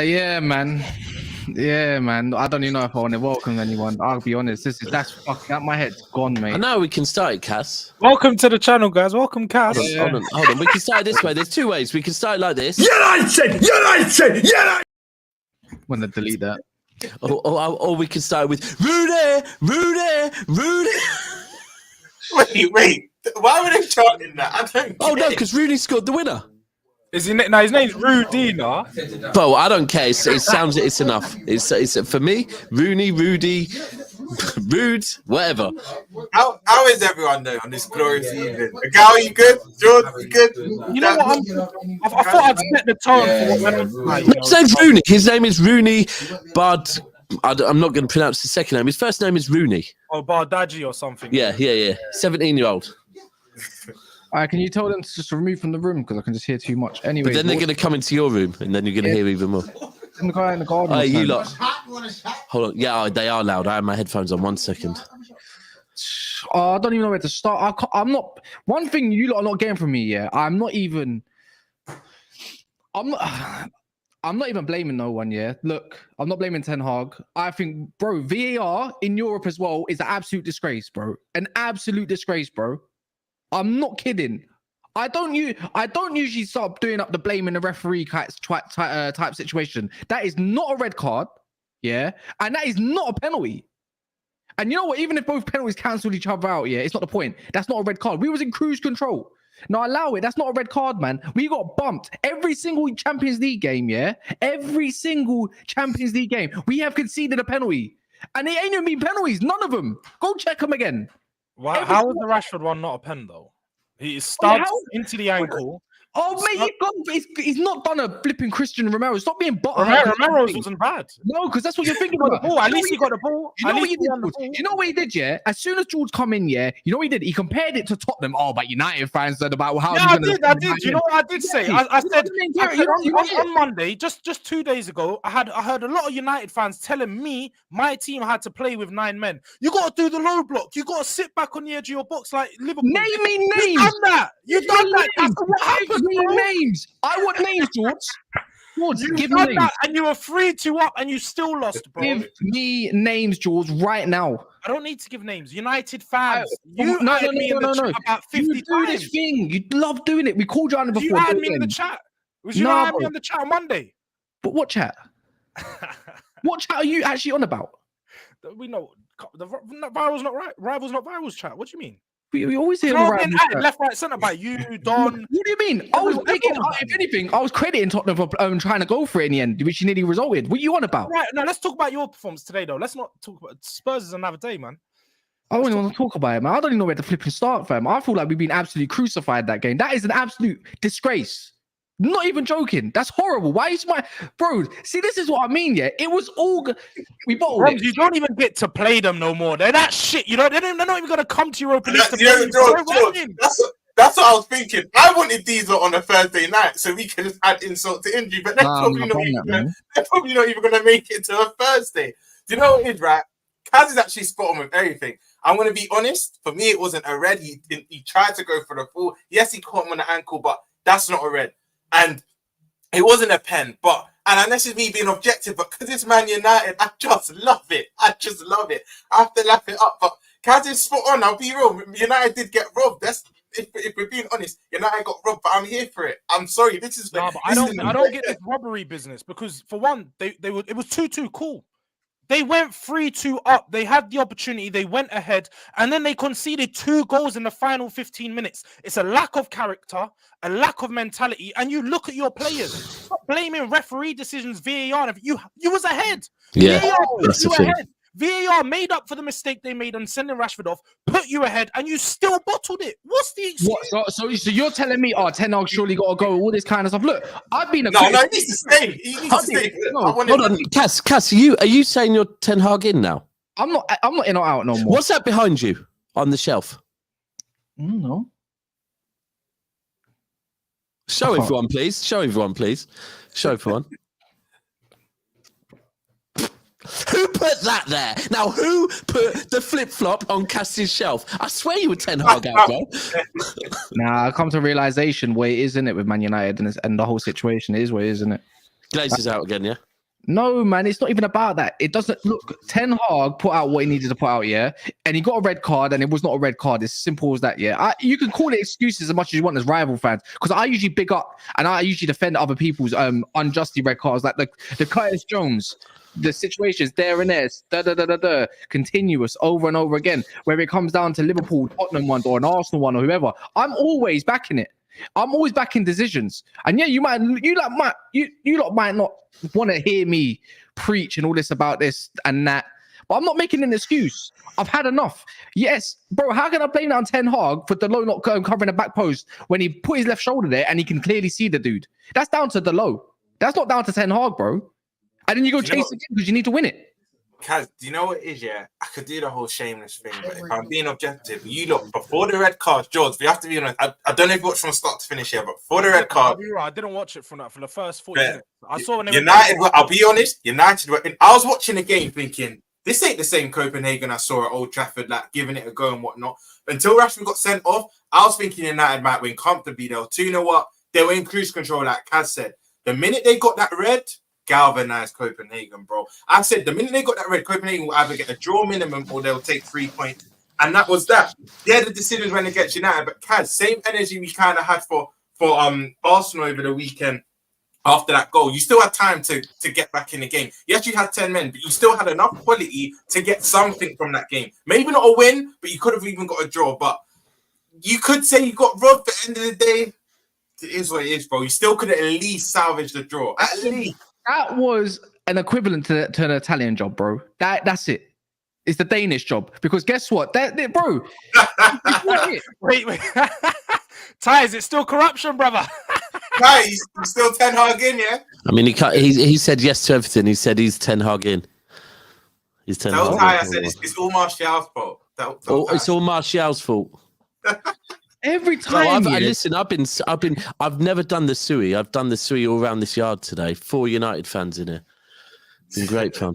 Yeah, man. Yeah, man. I don't even know if I want to welcome anyone. I'll be honest. That's fucking out my head's gone, mate. I know we can start it, KAS. Welcome to the channel, guys. Welcome, KAS. Hold on. We can start it this way. There's two ways. We can start it like this. United! I'm gonna delete that. Or we can start with Rudy. Wait. Why were they chanting that? I don't. Oh no, because Rooney scored the winner. Is he? No, his name's Rudy, no? Bro, I don't care. It sounds it's enough. It's for me. Rooney, Rudy, Rude, whatever. How is everyone doing on this glorious evening? Gal, you good? Jordz, you good? You know what? I thought I'd set the tone for what His name's Rooney. His name is Rooney, but I'm not going to pronounce his second name. His first name is Rooney. Oh, Bardaji or something. Yeah. 17-year-old. All right, can you tell them to just remove from the room because I can just hear too much. Anyway, But then they're going to come into your room, and then you're going to hear even more. The guy in the garden. Oh, you lot. Hold on. Yeah, they are loud. I have my headphones on. 1 second. I don't even know where to start. I'm not. One thing you lot are not getting from me. Yeah, I'm not even blaming no one. Yeah, look, I'm not blaming Ten Hag. I think, bro, VAR in Europe as well is an absolute disgrace, bro. An absolute disgrace, bro. I'm not kidding. I don't usually start doing up the blame in the referee type situation. That is not a red card, yeah, and that is not a penalty. And you know what? Even if both penalties cancelled each other out, yeah, it's not the point. That's not a red card. We was in cruise control. Now allow it. That's not a red card, man. We got bumped every single Champions League game, yeah. Every single Champions League game, we have conceded a penalty, and it ain't even been penalties. None of them. Go check them again. How was the Rashford one not a pen though? He stubbed into the ankle. Oh, mate, he's not done a flipping Christian Romero. Stop being buttered. Romero's wasn't bad. No, because that's what you're thinking about. At least he got the ball. You know what he did, yeah? As soon as Jordz come in, yeah, you know what he did? He compared it to Tottenham. Oh, but United fans said about how... Yeah, I did. You know what I did say? I said on Monday, just 2 days ago, I heard a lot of United fans telling me my team had to play with 9 men. You got to do the low block. You got to sit back on the edge of your box like Liverpool. Name me names. You've done that. You've done that. That's what happened. Names. I want names, Jordz. Give me names. And you were 3-2 up and you still lost, bro. Give me names, Jordz, right now. I don't need to give names. United fans. No. About 50 you do this thing. You love doing it. We called you on it before. You had me in the chat. Was you had me on the chat on Monday? But what chat? What chat are you actually on about? We know the viral's not right. Rivals not virals chat. What do you mean? We always hear left, right, centre by you, Don. What do you mean? I was making, if anything, I was crediting Tottenham for trying to go for it in the end, which nearly resulted. What are you on about? Right, now let's talk about your performance today, though. Let's not talk about Spurs is another day, man. I don't even want to talk about it, man. I don't even know where to flipping start, fam. I feel like we've been absolutely crucified that game. That is an absolute disgrace. Not even joking. That's horrible. Why is my bro? See, this is what I mean. Yeah, it was all we bottled it. You don't even get to play them no more. They're that shit. You know, they're not even gonna come to Europa League. That's what I was thinking. I wanted these on a Thursday night so we could just add insult to injury, but they're probably not even gonna make it to a Thursday. Do you know what it is, right? KAS is actually spot on with everything. I'm gonna be honest. For me, it wasn't a red. He tried to go for the full. Yes, he caught him on the ankle, but that's not a red. And it wasn't a pen, and this is me being objective, but because it's Man United, I just love it. I have to laugh it up. But KAS is spot on. I'll be real. United did get robbed. That's if we're being honest. United got robbed, but I'm here for it. I'm sorry. This is. No, but I don't get this robbery business because for one, it was 2-2 cool. They went 3-2 up. They had the opportunity. They went ahead. And then they conceded 2 goals in the final 15 minutes. It's a lack of character, a lack of mentality. And you look at your players. Stop blaming referee decisions, VAR. You was ahead. Yeah, VAR made up for the mistake they made on sending Rashford off, put you ahead, and you still bottled it. What's the excuse? So you're telling me, Ten Hag surely got to go, all this kind of stuff. Look, I've been he needs to stay. He needs to stay. Hold on, KAS, are you saying you're Ten Hag in now? I'm not in or out no more. What's that behind you on the shelf? No. Show everyone, please. Show everyone, please. Show everyone. Who put that there? Now, who put the flip-flop on Cassie's shelf? I swear you were 10 hard out, bro. Nah, I come to realization where it is, isn't it, with Man United and the whole situation is where it is, isn't it? Glazer's out again, yeah? No, man, it's not even about that. It doesn't look. Ten Hag put out what he needed to put out, yeah, and he got a red card, and it was not a red card. It's simple as that, yeah. You can call it excuses as much as you want as rival fans, because I usually big up and I usually defend other people's unjustly red cards, like the Curtis Jones, the situations there and there, continuous over and over again. Where it comes down to Liverpool, Tottenham one, or an Arsenal one, or whoever, I'm always backing it. I'm always backing decisions, and yeah, you lot might not want to hear me preach and all this about this and that, but I'm not making an excuse. I've had enough. Yes, bro, how can I blame that on Ten Hag for Delo not covering the back post when he put his left shoulder there and he can clearly see the dude? That's down to Delo. That's not down to Ten Hag, bro. And then you go chase again because you need to win it. Kaz, do you know what it is, yeah? I could do the whole shameless thing, but if I'm being objective, you look, before the red card, Jordz, we have to be honest, I don't know if you watched from start to finish here, but before the red card... I didn't watch it from the first 40 minutes. I saw when United, I'll be honest, United were... I was watching the game thinking, this ain't the same Copenhagen I saw at Old Trafford, like giving it a go and whatnot. Until Rashford got sent off, I was thinking United might win comfortably. They were 2-0 they were in cruise control, like Kaz said. The minute they got that red... galvanized Copenhagen, bro. I said the minute they got that red, Copenhagen will either get a draw minimum or they'll take 3 points. And that was that. Yeah, the decisions went against United, but Kaz, same energy we kind of had for Arsenal over the weekend after that goal. You still had time to get back in the game. Yes, you had 10 men, but you still had enough quality to get something from that game. Maybe not a win, but you could have even got a draw. But you could say you got robbed at the end of the day. It is what it is, bro. You still could have at least salvaged the draw. At least. That was an equivalent to an Italian job, bro. That's it. It's the Danish job. Because guess what? Bro. Wait. Ty, is it still corruption, brother? Ty, he's still Ten Hag in, yeah? I mean, he said yes to everything. He said he's 10 Hag in. He's 10 Hag in. Ty, I said it's all Martial's fault. It's all Martial's fault. Every time. No, listen, I've never done the Sui. I've done the Sui all around this yard today. 4 United fans in here. It's been great fun.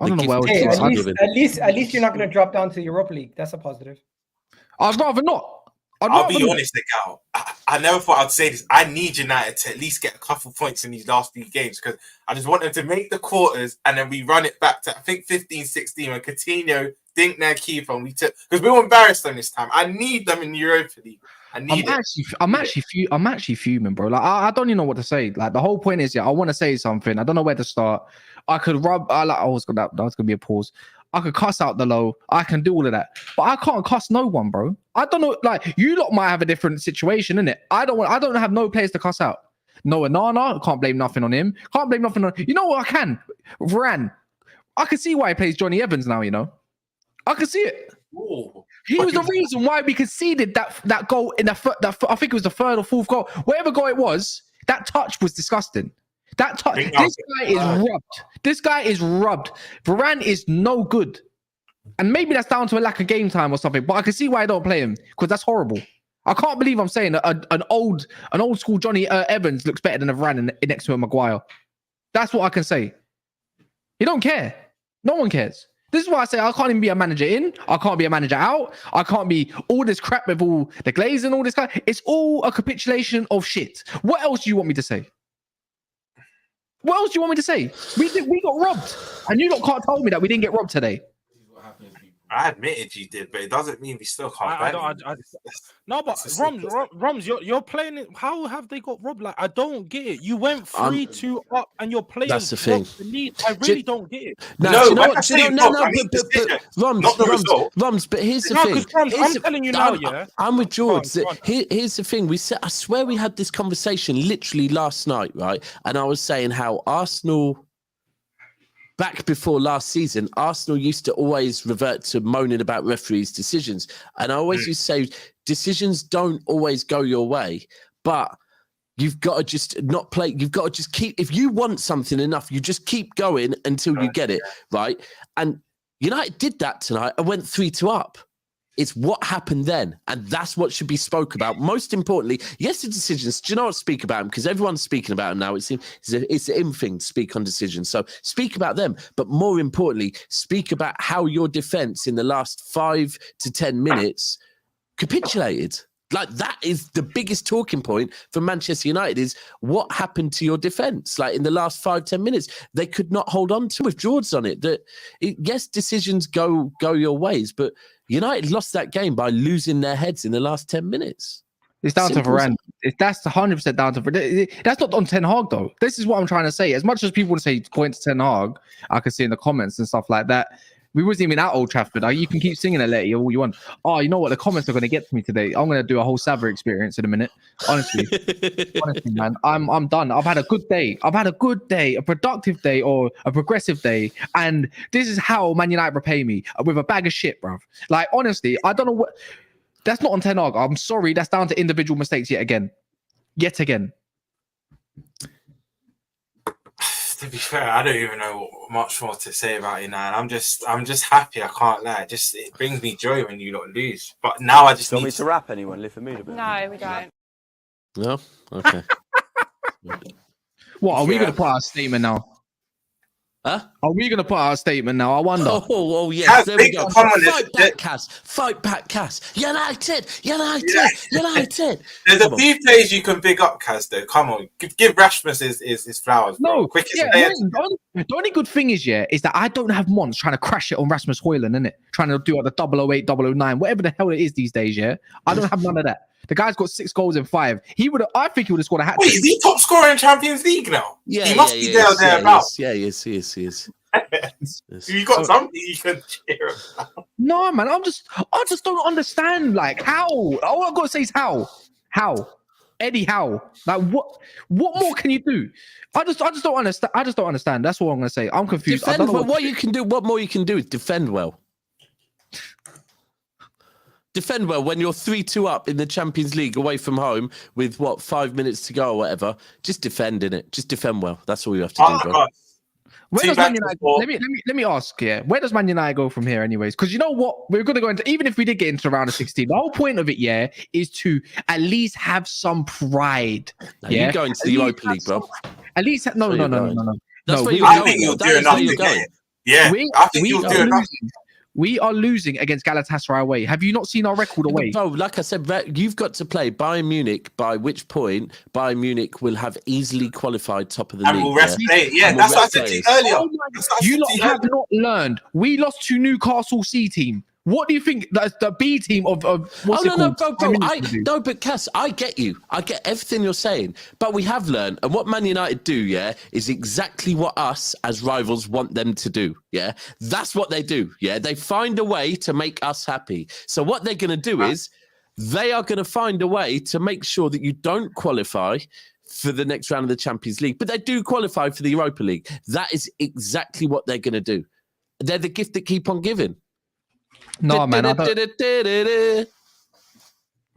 I don't know where hey, at least you're not going to drop down to Europa League. That's a positive. I'd rather not. I'll be honest, Gal. I never thought I'd say this. I need United to at least get a couple points in these last few games because I just want them to make the quarters and then we run it back to, I think, 15-16 when Coutinho dinked their keeper and we took... Because we were embarrassed them this time. I need them in the Europa League. I'm actually fuming, bro. Like I don't even know what to say. Like the whole point is, yeah, I want to say something. I don't know where to start. I could rub. That was gonna be a pause. I could cuss out the low. I can do all of that, but I can't cuss no one, bro. I don't know. Like you lot might have a different situation, innit? I don't have no players to cuss out. No Onana. Can't blame nothing on him. Can't blame nothing on. You know what? I can. Varane. I can see why he plays Johnny Evans now. You know. I can see it. Ooh. He was the reason why we conceded that goal in I think it was the third or fourth goal. Whatever goal it was, that touch was disgusting. That touch. This guy is rubbed. This guy is rubbed. Varane is no good. And maybe that's down to a lack of game time or something. But I can see why I don't play him because that's horrible. I can't believe I'm saying an old school Johnny Evans looks better than a Varane next to a Maguire. That's what I can say. You don't care. No one cares. This is why I say I can't even be a manager in. I can't be a manager out. I can't be all this crap with all the glaze and all this kind. It's all a capitulation of shit. What else do you want me to say? What else do you want me to say? We got robbed. And you lot can't tell me that we didn't get robbed today. I admitted you did, but it doesn't mean we still can't. No, but Roms, you're playing it. How have they got robbed? Like, I don't get it. You went 3-2 up, and you're playing. That's the thing. I really don't get it. No, Roms, but here's the thing. I'm telling you now, yeah. I'm with Jordz. Here's the thing. I swear we had this conversation literally last night, right? And I was saying how Arsenal... Back before last season, Arsenal used to always revert to moaning about referees' decisions. And I always used to say, decisions don't always go your way, but you've got to just not play. You've got to just keep, if you want something enough, you just keep going until you get it, right? And United did that tonight and went 3-2 up. It's what happened then. And that's what should be spoke about. Most importantly, yes, the decisions. Do you know what? Speak about them, because everyone's speaking about them now. It's the in thing to speak on decisions. So speak about them. But more importantly, speak about how your defence in the last 5 to 10 minutes capitulated. Like, that is the biggest talking point for Manchester United, is what happened to your defence. Like, in the last 5-10 minutes, they could not hold on to with Jordz on it. Yes, decisions go your ways, but United lost that game by losing their heads in the last 10 minutes. It's down to Varane. That's 100% down to Varane. That's not on Ten Hag, though. This is what I'm trying to say. As much as people want to say point to Ten Hag, I can see in the comments and stuff like that. We wasn't even at Old Trafford. You can keep singing it later all you want. Oh, you know what? The comments are going to get to me today. I'm going to do a whole Savage experience in a minute. Honestly, man, I'm done. I've had a good day. A productive day, or a progressive day. And this is how Man United repay me, with a bag of shit, bruv. Like, honestly, I don't know what. That's not on Ten Hag. I'm sorry. That's down to individual mistakes yet again. To be fair, I don't even know much more to say about it now. I'm just happy. I can't lie. It brings me joy when you don't lose. But now I just want me to rap anyone. Lift the mood a bit. No, we don't. No? Okay. What, are we going to put out a statement now? Huh? Are we going to put out a statement now? I wonder. Oh yes, there we go. Fight back, KAS. United. There's a few players you can big up, KAS, though. Come on. Give Rashford his flowers, bro. No, the only good thing is that I don't have Mons trying to crash it on Rasmus Højlund, innit? Trying to do the 008, 009, whatever the hell it is these days, yeah? I don't have none of that. The guy's got 6 goals in 5. I think he would have scored a hat trick. Wait, is he top scorer in Champions League now? Yeah, he must be thereabouts. Yeah, he is. You got something you can cheer about. No, man, I just don't understand. Like, how? All I've got to say is how? Eddie, how? Like, what more can you do? I just don't understand. I just don't understand. That's all I'm gonna say. I'm confused. Defend, what more you can do is defend well. Defend well when you're 3-2 up in the Champions League away from home with 5 minutes to go or whatever. Just defend in it. Just defend well. That's all you have to do, bro. Where does Man United go? Let me ask, where does Man United go from here anyways? Because you know what? We're going to go into, even if we did get into the round of 16, the whole point of it, is to at least have some pride. You go into the Europa League, bro. At least, no. That's where you're I going. think you'll do enough to get it. Yeah, I think you'll do enough. We are losing against Galatasaray away. Have you not seen our record away? Bro, like I said, you've got to play Bayern Munich, by which point Bayern Munich will have easily qualified top of the league. And we'll rest play. Yeah, that's what I said to you earlier. You lot have not learned. We lost to Newcastle C team. What do you think the B team of what's it called? No, but KAS, I get you. I get everything you're saying. But we have learned, and what Man United do, is exactly what us as rivals want them to do. Yeah, that's what they do. Yeah, they find a way to make us happy. So what they're going to do is they are going to find a way to make sure that you don't qualify for the next round of the Champions League, but they do qualify for the Europa League. That is exactly what they're going to do. They're the gift that keep on giving. No, man. I don't...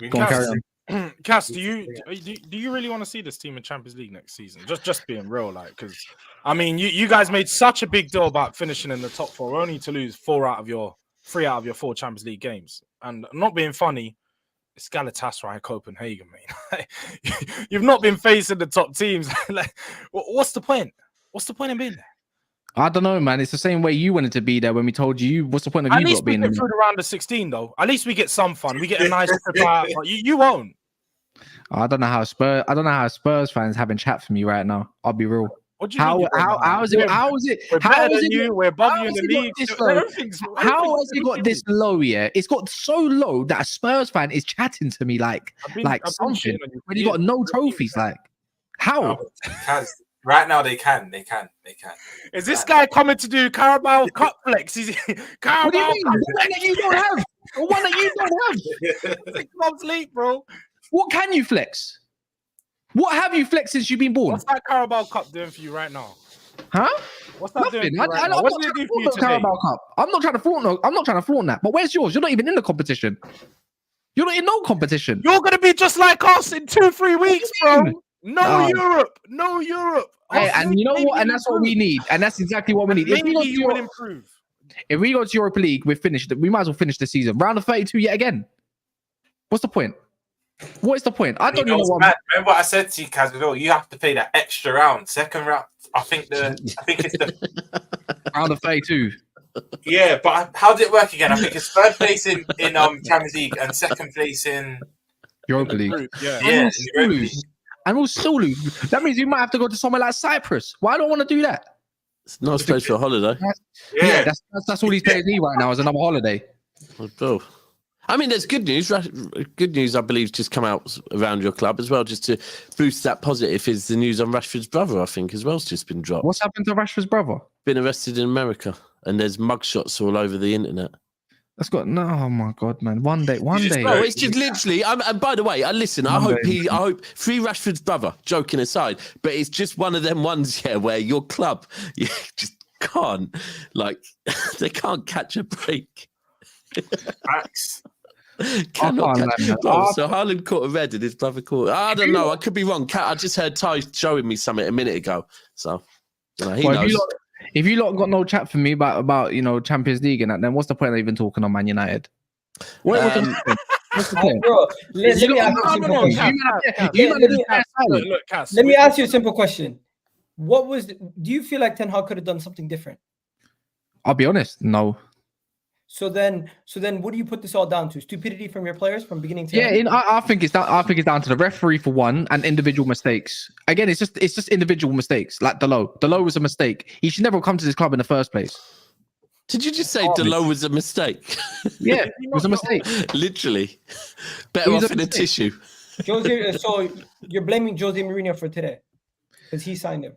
Go on, carry on. KAS, do you really want to see this team in Champions League next season? Just being real, like, because I mean, you guys made such a big deal about finishing in the top 4, only to lose 3 out of your 4 Champions League games. And not being funny, it's Galatasaray and Copenhagen, man. You've not been facing the top teams. Like, what's the point? What's the point in being there? I don't know, man. It's the same way you wanted to be there when we told you. What's the point of you not being there? At least we get through the round of 16, though. At least we get some fun. We get a nice trip out. You won't. I don't know how Spurs fans having chat for me right now. I'll be real. What do you mean? How is it? We're better than you. We're above you in the league. How has it got this low? Yeah, it's got so low that a Spurs fan is chatting to me like something when you got no trophies. Like how? Right now they can. Is this guy coming to do Carabao Cup flex? Carabao Cup. The one that you don't have. The one that you don't have. 6 months late, bro. What can you flex? What have you flexed since you've been born? What's that Carabao Cup doing for you right now? Huh? What's that doing for you right now? What did it do for you today? Carabao Cup. I'm not trying to flaunt that. But where's yours? You're not even in the competition. You're not in no competition. You're gonna be just like us in 2-3 weeks, bro. No Europe. Hey, and you know what? And that's what we need. And that's exactly what we need. Maybe you will improve. if we go to Europa League, we're finished. We might as well finish the season. Round of 32 yet again. What's the point? What is the point? I don't know what. Remember what I said to you, Kaz, as well? You have to play that extra round, second round. I think it's the round of 32. Yeah, but how did it work again? I think it's third place in Champions League and second place in Europa League. Group, yeah. And we'll still lose. That means you might have to go to somewhere like Cyprus. Why don't want to do that? It's not a space for a holiday. Yeah, that's all these players need right now is another holiday. Oh. I mean, there's good news. Good news, I believe, just come out around your club as well, just to boost that positive. Is the news on Rashford's brother? I think as well has just been dropped. What's happened to Rashford's brother? Been arrested in America, and there's mugshots all over the internet. That's got no. Oh my god, man! One day. No, it's just literally. And by the way, I hope free Rashford's brother. Joking aside, but it's just one of them ones, where your club, you just can't, they can't catch a break. Max. Cannot catch a break. So Haaland caught a red, and his brother caught. I don't know. I could be wrong. I just heard Ty showing me something a minute ago. So he knows. If you lot got no chat for me about Champions League and that, then what's the point of even talking on Man United? What's the point? Bro, let me ask you a simple question. Let me ask you a simple question. Do you feel like Ten Hag could have done something different? I'll be honest, no. So then, what do you put this all down to? Stupidity from your players from beginning to end? I think it's down to the referee for one and individual mistakes. Again, it's just individual mistakes. Like Delo was a mistake. He should never have come to this club in the first place. Did you just say Delo was a mistake? Yeah, it was a mistake. Literally, better off in a tissue. So you're blaming Jose Mourinho for today because he signed him.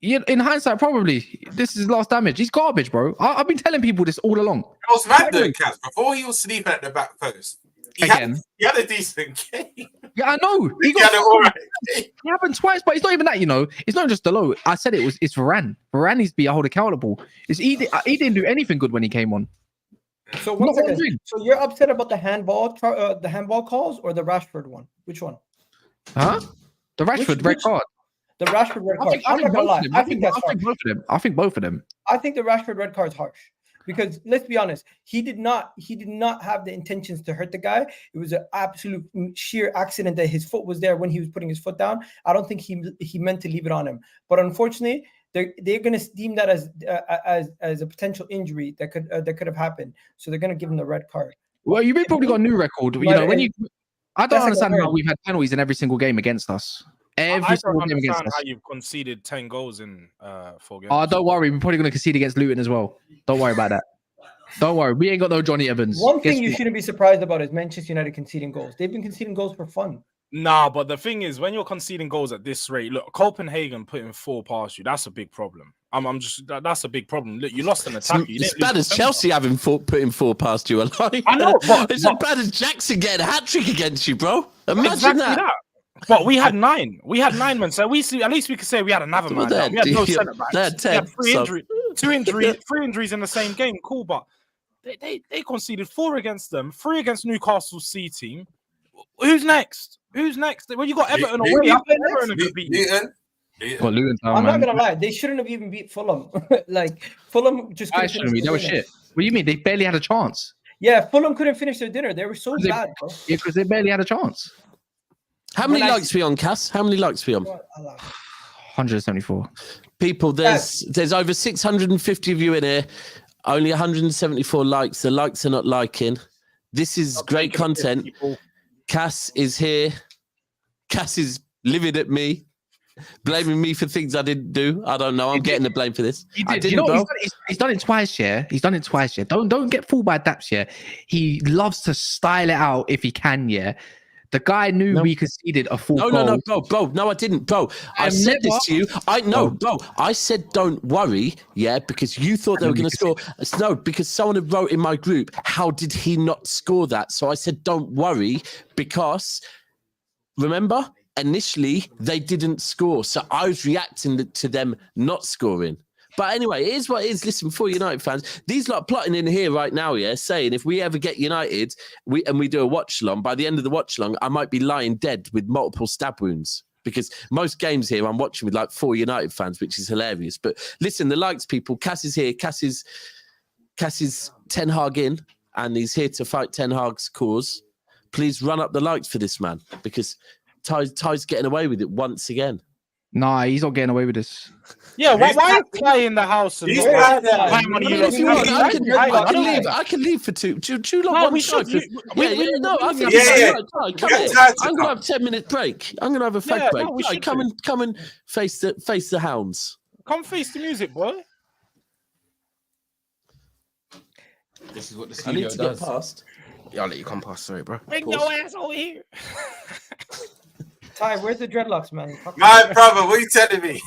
Yeah, in hindsight, probably this is his last damage. He's garbage, bro. I've been telling people this all along. It was mad though, Kaz. Before he was sleeping at the back post, he had a decent game. Yeah, I know. He happened twice, but it's not even that. It's not just Delo. I said it's Varane. Varane needs to be held accountable. He didn't do anything good when he came on. So one second. So you're upset about the handball calls or the Rashford one? Which one? Huh? The Rashford red card. The Rashford red card. I'm not gonna lie. I think that's harsh. I think both of them. I think the Rashford red card is harsh because let's be honest, he did not have the intentions to hurt the guy. It was an absolute sheer accident that his foot was there when he was putting his foot down. I don't think he meant to leave it on him. But unfortunately, they're going to deem that as a potential injury that could have happened. So they're going to give him the red card. Well, you've probably got a new record. I don't understand how we've had penalties in every single game against us. I don't understand how you've conceded 10 goals in 4 games. Oh, don't worry. We're probably going to concede against Luton as well. Don't worry about that. Don't worry. We ain't got no Johnny Evans. One thing you shouldn't be surprised about is Manchester United conceding goals. They've been conceding goals for fun. Nah, but the thing is, when you're conceding goals at this rate, look, Copenhagen putting 4 past you, that's a big problem. That's a big problem. Look, you lost an attack. It's bad as Chelsea putting 4 past you. I know. It's as bad as Jackson getting a hat-trick against you, bro. Imagine that. But we had 9. We had 9 men. So at least we could say we had another man. We had no centre backs. They had 10. We had 3 injuries in the same game. Cool, but they conceded 4 against them, 3 against Newcastle C team. Who's next? Well, you got Everton already. Everton could beat Luton. I'm not gonna lie. They shouldn't have even beat Fulham. Fulham just couldn't finish. They were shit. What do you mean? They barely had a chance. Yeah, Fulham couldn't finish their dinner. They were so bad, bro. Yeah, because they barely had a chance. How many likes we on, Cass? How many likes we on? 174. People, there's over 650 of you in here. Only 174 likes. The likes are not liking. This is great content. Cass is here. Cass is livid at me, blaming me for things I didn't do. I don't know. I'm getting the blame for this. I didn't, bro. He's done it twice, yeah. Don't get fooled by Daps, yeah. He loves to style it out if he can, yeah. The guy knew we conceded a full goal. Bro. No, I didn't, bro. I said this to you. Bro. I said don't worry, yeah, because you thought they were going to score. No, because someone had wrote in my group, how did he not score that? So I said don't worry because, remember, initially they didn't score. So I was reacting to them not scoring. But anyway, it is what it is. Listen, for United fans, these lot plotting in here right now, yeah, saying if we ever get United, we do a watch along, by the end of the watch along, I might be lying dead with multiple stab wounds. Because most games here I'm watching with like 4 United fans, which is hilarious. But listen, the likes people, Cass is here. Cass is Cass is Ten Hag in, and he's here to fight Ten Hag's cause. Please run up the likes for this man, because Ty's getting away with it once again. Nah, he's not getting away with this. Yeah, why is Ty in the house? And He's not- bad there. Why am I I mean, here? if you want, I can leave. leave. I can leave for two. Do you lot No, want we to should. go for- No, I think Yeah, it's yeah. right. Ty, come Get here. Ty to I'm gonna come. have a 10-minute break. I'm gonna have a fag Yeah, break. no, we Ty, should come and face the hounds. Come face the music, boy. This is what the I need studio to does. get past. Yeah, I'll let you come past. Sorry, bro. Bring Pause. your ass over here. Ty, where's the dreadlocks, man? My brother, what are you telling me?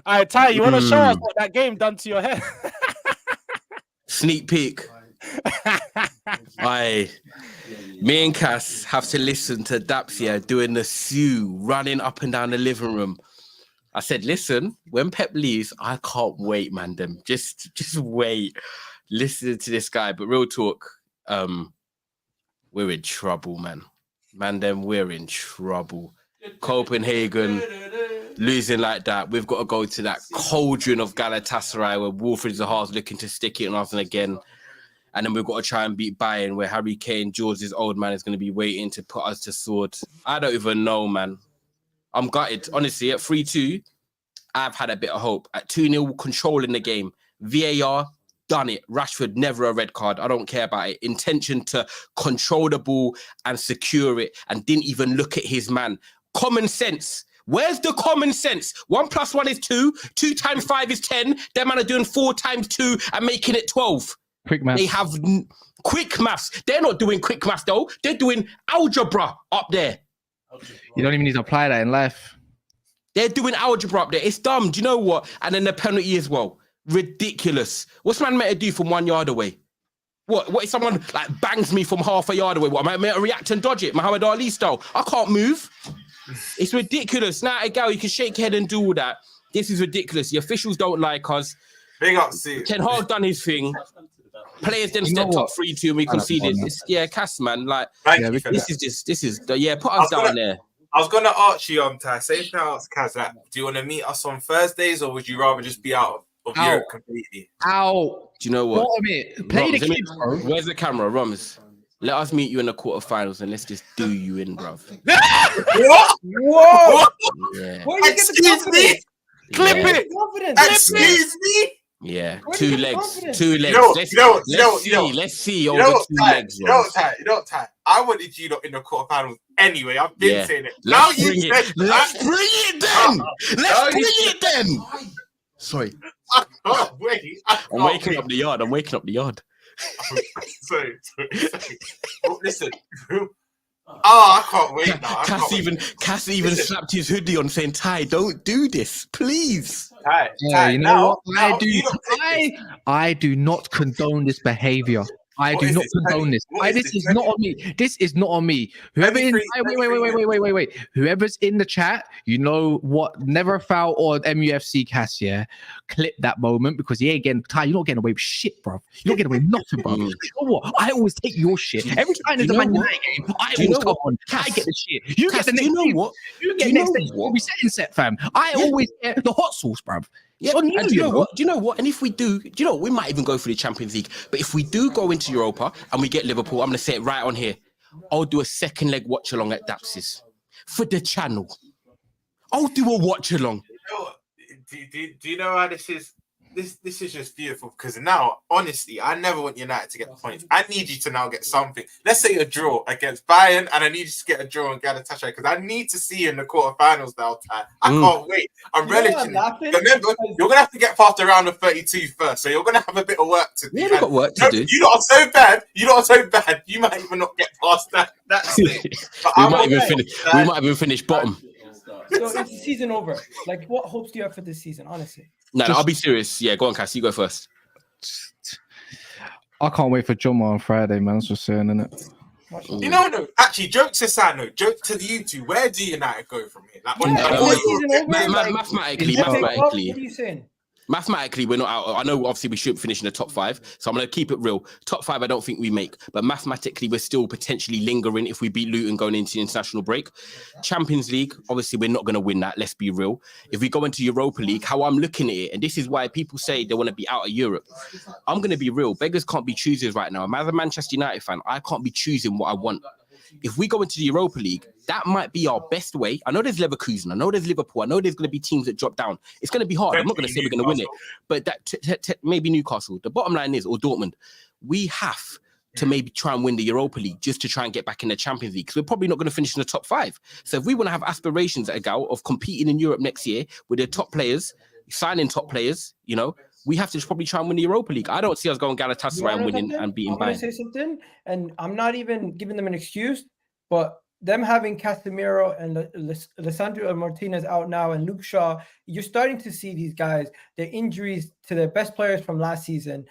All right, Ty, you want to show us what that game done to your head? Sneak peek. Me and Cass have to listen to Daps here doing the Sue running up and down the living room. I said, listen, when Pep leaves, I can't wait, man. Them just wait. Listen to this guy. But real talk, we're in trouble, man. Them, we're in trouble. Copenhagen losing like that. We've got to go to that cauldron of Galatasaray where Wilfried Zaha's looking to stick it on us again. And then we've got to try and beat Bayern where Harry Kane, Jordz' old man, is going to be waiting to put us to sword. I don't even know, man. I'm gutted. Honestly, at 3-2, I've had a bit of hope. At 2-0, controlling the game. VAR, done it. Rashford, never a red card. I don't care about it. Intention to control the ball and secure it, and didn't even look at his man. Common sense. Where's the common sense? 1 + 1 is 2. 2 × 5 is 10. Them man are doing 4 × 2 and making it 12. Quick maths. They have quick maths. They're not doing quick maths, though. They're doing algebra up there. You don't even need to apply that in life. They're doing algebra up there. It's dumb. Do you know what? And then the penalty as well. Ridiculous. What's man meant to do from 1 yard away? What if someone like bangs me from half a yard away? What am I meant to react and dodge it? Muhammad Ali style. I can't move. It's ridiculous. Now, Gal, you can shake your head and do all that. This is ridiculous. The officials don't like us. Big up, see. Ten Hag done his thing. Players then You know stepped up what? 3-2 and we conceded. Cass, man. Like, Thank Yeah, you for that. this is put us down there. I was gonna ask you Ty. Say now, Kaz, like, do you want to meet us on Thursdays or would you rather just be out of Europe completely? Ow. Do you know what? What a minute. Play the Roms, kids, bro. where's the camera, Roms? Let us meet you in the quarterfinals and let's just do you in, bruv. What? Whoa! Yeah. Where you get the Excuse me? confidence? Clip Yeah. it. Confidence. Excuse me? Yeah, Where do you two get legs, confidence? 2 legs. You know- Let's you know- you know- see, you know- let's see You over know what, 2 Ty? legs. You know Roms. what, Ty? I wanted you lot in the quarterfinals anyway. I've been Yeah. saying it. Now Let's you bring said it. Let's bring it then. Let's bring it then. Sorry, I can't wait. I'm waking up the yard. Sorry. Oh, listen. I can't wait now. Cass even Listen. slapped his hoodie on saying, Ty, don't do this, please. Ty, Yeah, you know what? now you don't take this. I do not condone this behavior. I What do is not this, condone Teddy? this. What is This this, is Teddy? not on me. This is not on me. Whoever in, wait. Whoever's in the chat, you know what? Never foul or MUFC Cass, yeah. Clip that moment because he ain't getting Ty. You're not getting away with shit, bro. You're not getting away with nothing, bro. You know what? I always take your shit. Every time there's a You know Man what? United game, I Do you always know come what? on. I Cass, get the shit. You Cass, get the do next. you know what? You get Do you next know day. what? We setting set, fam. I Yeah. always get the hot sauce, bro. Yeah, On and do you know bro. what? Do you know what? And if we do you know what? We might even go for the Champions League. But if we do go into Europa and we get Liverpool, I'm going to say it right on here. I'll do a second leg watch along at Daps's for the channel. I'll do a watch along. You know what? Do you know how this is? This is just beautiful because now, honestly, I never want United to get points. I need you to now get something. Let's say a draw against Bayern, and I need you to get a draw on Galatasaray because I need to see you in the quarterfinals now. Ty. I can't wait. I'm You know relishing what, it. laughing? Remember, you're gonna have to get past the round of 32 first, so you're gonna have a bit of work to do. Yeah, we've got work to No, do. You lot are so bad. You might even not get past that stage. But We I'm might even okay. finish. We might even finish bottom. So is the season over? Like, what hopes do you have for this season? Honestly, No, I'll be serious. Yeah, go on, Cass. You go first. I can't wait for Jumma on Friday, man. That's what's saying, innit? You know, no, actually, jokes aside, no, joke to the YouTube. Where do United go from here? Like, Yeah, on- is the season over? Like, Mathematically, is FA Cup? mathematically. What are you saying? Mathematically, we're not out. I know obviously we shouldn't finish in the top 5, so I'm going to keep it real. Top 5, I don't think we make, but mathematically, we're still potentially lingering if we beat Luton going into the international break. Champions League, obviously, we're not going to win that. Let's be real. If we go into Europa League, how I'm looking at it, and this is why people say they want to be out of Europe. I'm going to be real. Beggars can't be choosers right now. As a Manchester United fan, I can't be choosing what I want. If we go into the Europa League, that might be our best way. I know there's Leverkusen. I know there's Liverpool. I know there's going to be teams that drop down. It's going to be hard. I'm not going to say we're going to win it, but that maybe Newcastle. The bottom line is, or Dortmund, we have to maybe try and win the Europa League just to try and get back in the Champions League, because we're probably not going to finish in the top 5. So if we want to have aspirations at Gal of competing in Europe next year with the top players, signing top players, you know, we have to probably try and win the Europa League. I don't see us going Galatasaray and winning and beating Bayern. I'm going to say something, and I'm not even giving them an excuse, but them having Casemiro and Lisandro Martinez out now and Luke Shaw, you're starting to see these guys, their injuries to their best players from last season,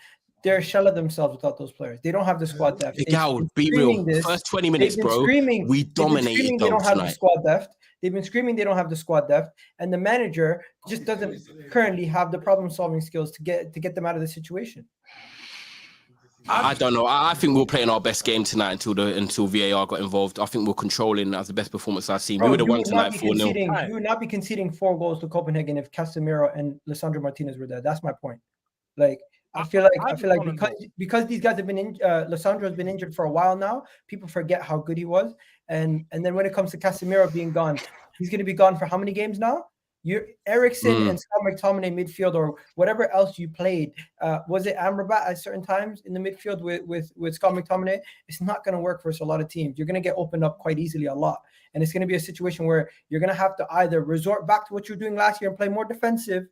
they're a shell of themselves without those players. They don't have the squad depth. Gal, be real. First 20 minutes, bro, we dominated they don't have tonight. the squad depth. They've been screaming they don't have the squad depth, and the manager just doesn't currently have the problem-solving skills to get them out of the situation. I don't know. I think we're playing our best game tonight until VAR got involved. I think we're controlling as the best performance I've seen. We would have won tonight 4-0. You would not be conceding 4 goals to Copenhagen if Casemiro and Lisandro Martinez were there. That's my point. Like I feel like because these guys have been Lisandro has been injured for a while now, people forget how good he was. And then when it comes to Casemiro being gone, he's going to be gone for how many games now? Ericsson and Scott McTominay midfield, or whatever else you played. Was it Amrabat at certain times in the midfield with Scott McTominay? It's not going to work for us. A lot of teams, you're going to get opened up quite easily a lot, and it's going to be a situation where you're going to have to either resort back to what you were doing last year and play more defensive,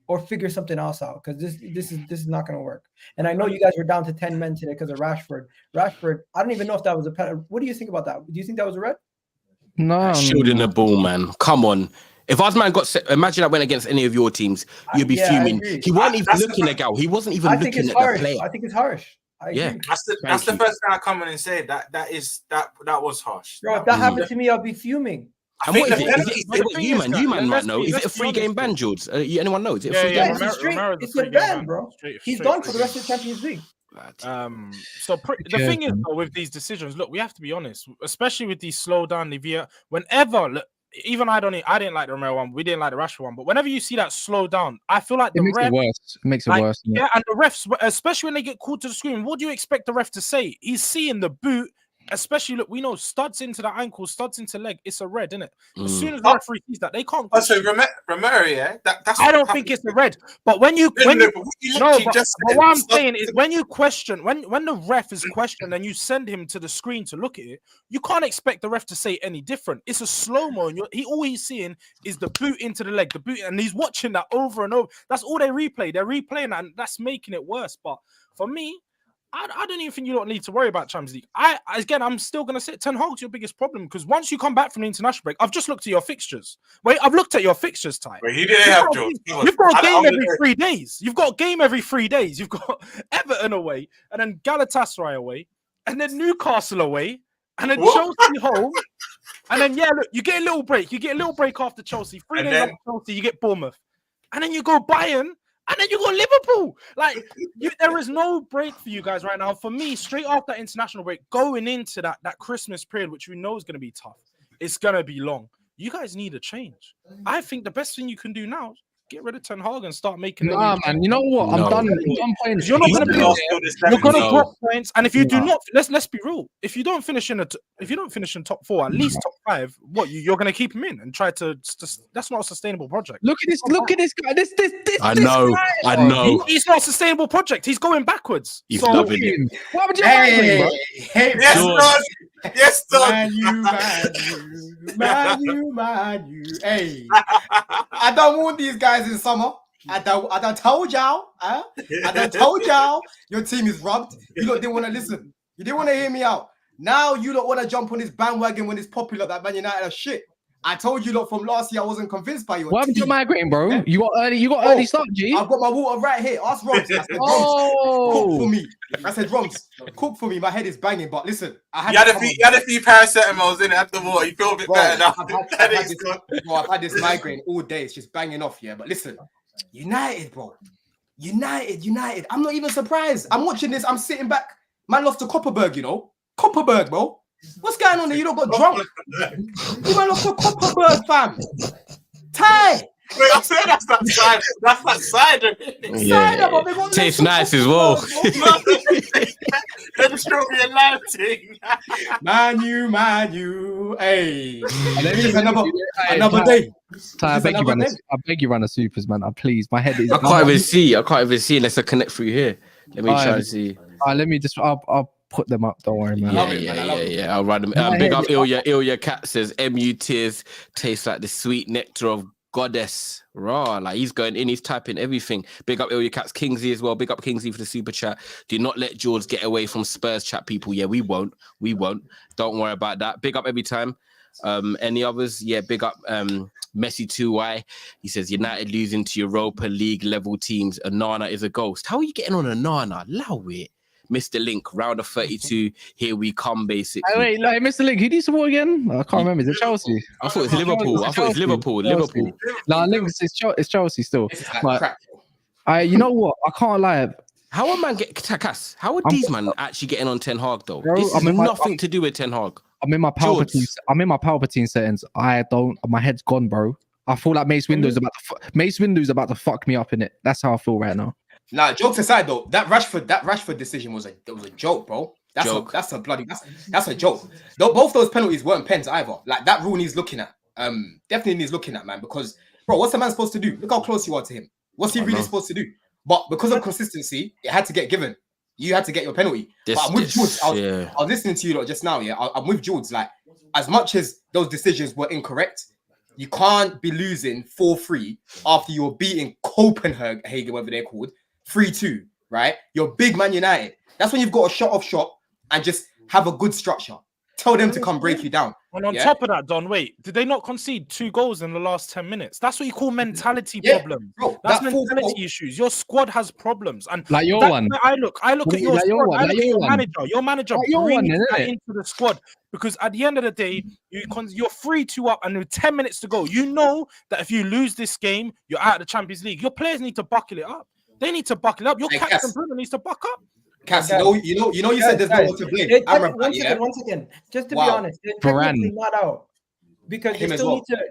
or figure something else out, because this is not going to work. And I know you guys were down to 10 men today because of Rashford. Rashford, I don't even know if that was a penalty. What do you think about that? Do you think that was a red? No, shielding the ball, man. Come on. If Osman imagine I went against any of your teams, you'd be fuming. He wasn't even looking at Gal. He wasn't even looking at the player. I think it's harsh. Yeah, that's the first thing I come in and say. That was harsh. Bro, if that happened to me, I'll be fuming. And what is it? You man might know. Is it a 3-game ban, Jordz? Anyone know? Is it a 3-game ban? It's a ban, bro. He's gone for the rest of the Champions League. The thing is, though, with these decisions, look, we have to be honest, especially with these slow down the VAR. Whenever, look, even I didn't like the Romero one. We didn't like the Rashford one. But whenever you see that slow down, I feel like it makes it worse. It makes it worse. Yeah, and the refs, especially when they get called to the screen, what do you expect the ref to say? He's seeing the boot. Especially, look, we know studs into the ankle, studs into leg. It's a red, isn't it? As soon as the referee sees that, they can't. So Romero, yeah, that's. I don't think it's a red. But what I'm saying is, when you question, when the ref is questioned and you send him to the screen to look at it, you can't expect the ref to say any different. It's a slow mo, and all he's seeing is the boot into the leg, the boot, and he's watching that over and over. That's all they replay. They're replaying that, and that's making it worse. But for me, I don't even think you don't need to worry about Champions League. I'm still going to say Ten Hag's your biggest problem, because once you come back from the international break, I've just looked at your fixtures. Wait, I've looked at your fixtures, Ty. Wait, he didn't have Jordz. You've got a game every 3 days. You've got a game every 3 days. You've got Everton away, and then Galatasaray away, and then Newcastle away, and then Chelsea home. And then, look, you get a little break. You get a little break after Chelsea. 3 days after Chelsea, you get Bournemouth. And then you go Bayern. And then you got Liverpool. Like, there is no break for you guys right now. For me, straight after that international break, going into that Christmas period, which we know is going to be tough, it's going to be long. You guys need a change. I think the best thing you can do now is get rid of Ten Hag and start making. Man, you know what? I'm done playing. You're not going to be. You're going to drop points, and if you do not, let's be real. If you don't finish in top 4, at least top 5, what you're going to keep him in and try to? That's not a sustainable project. Look at this guy. This. I know. He's not a sustainable project. He's going backwards. He's loving it. What would you Yes, Man you. Hey, I don't want these guys in summer. I don't told y'all. I don't told y'all your team is robbed. You lot didn't want to listen. You didn't want to hear me out. Now you lot want to jump on this bandwagon when it's popular that Man United are shit. I told you lot from last year I wasn't convinced by you. What happened to migraine, bro? Yeah. You got early start, G. I've got my water right here. Ask Roms. I said, cook for me. I said, Roms, cook for me. My head is banging, but listen, you had a few paracetamols in it at the water. You feel a bit better now. I've had this migraine all day. It's just banging off, yeah. But listen, United, bro. United. I'm not even surprised. I'm watching this. I'm sitting back. Man lost to Copperberg, you know. Copperberg, bro. What's going on there? You don't got drunk. You man lost to Copperberg, fam. Ty. Wait, I said that's that side. That's that cider. Yeah. Tastes nice as well. Let me show me a live thing. Man, you. Hey. Hey, Another day. Ty, I This beg you, another day. I beg you, run a Supes, man. Please, my head is. I can't even see. I can't even see unless I connect through here. Let me try and see. Let me just. I'll put them up. Don't worry, man. Yeah. I'll run them. Big up Ilya Cat says MUTs taste like the sweet nectar of goddess. Raw, like he's going in, he's typing everything. Big up Ilya Cats, Kingsley as well. Big up Kingsley for the super chat. Do not let Jordz get away from Spurs chat, people. Yeah, we won't. Don't worry about that. Big up every time. Any others? Yeah, big up Messi 2Y. He says United losing to Europa League level teams. Anana is a ghost. How are you getting on Anana? Allow it. Mr. Link, round of 32. Here we come, basically. Hey, wait, like, Mr. Link, who do you support again? I can't remember. Is it Chelsea? I thought it was Liverpool. Liverpool. No, Link, it's Chelsea still. But, you know what? I can't lie. How are man get KAS? How are these man actually getting on Ten Hag though? Bro, this is nothing to do with Ten Hag. I'm in my Palpatine settings. My head's gone, bro. I feel like Mace Windu's about to fuck me up in it. That's how I feel right now. Nah, jokes aside though, that Rashford decision was a joke, bro. That's a joke. Though both those penalties weren't pens either. Like that rule needs looking at. Definitely needs looking at, man. Because bro, what's the man supposed to do? Look how close you are to him. What's he really supposed to do? But because of consistency, it had to get given. You had to get your penalty. But I'm with Jordz. I was listening to you just now. Yeah, I'm with Jordz. Like as much as those decisions were incorrect, you can't be losing 4-3 after you're beating Copenhagen, whatever they're called. 3-2, right? You're big Man United. That's when you've got to shut off shop and just have a good structure. Tell them to come break you down. And on top of that, Don, wait, did they not concede 2 goals in the last 10 minutes? That's what you call mentality problems. Bro, that's mentality issues. Your squad has problems. And like your one. I look at your squad. I look at your manager. Your manager brings that into the squad. Because at the end of the day, you're 3-2 up and with 10 minutes to go. You know that if you lose this game, you're out of the Champions League. Your players need to buckle it up. They need to buckle up. Your captain needs to buck up. Cass, you said there's no one to blame. One second. Just to be honest, they're technically not out because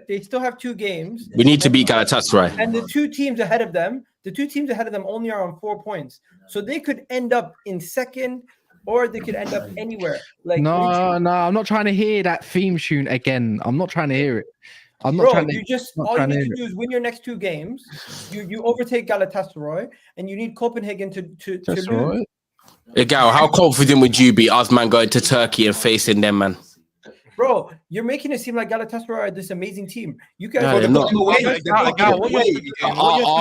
they still have 2 games. We need to beat Galatasaray. And the two teams ahead of them only are on 4 points. So they could end up in second or they could end up anywhere. Like no, I'm not trying to hear that theme tune again. I'm not trying to hear it. I'm not trying to. All you need to do is win your next 2 games. You overtake Galatasaray, and you need Copenhagen to lose. Right. Gal, how confident would you be us man going to Turkey and facing them, man? Bro, you're making it seem like Galatasaray are this amazing team. You guys our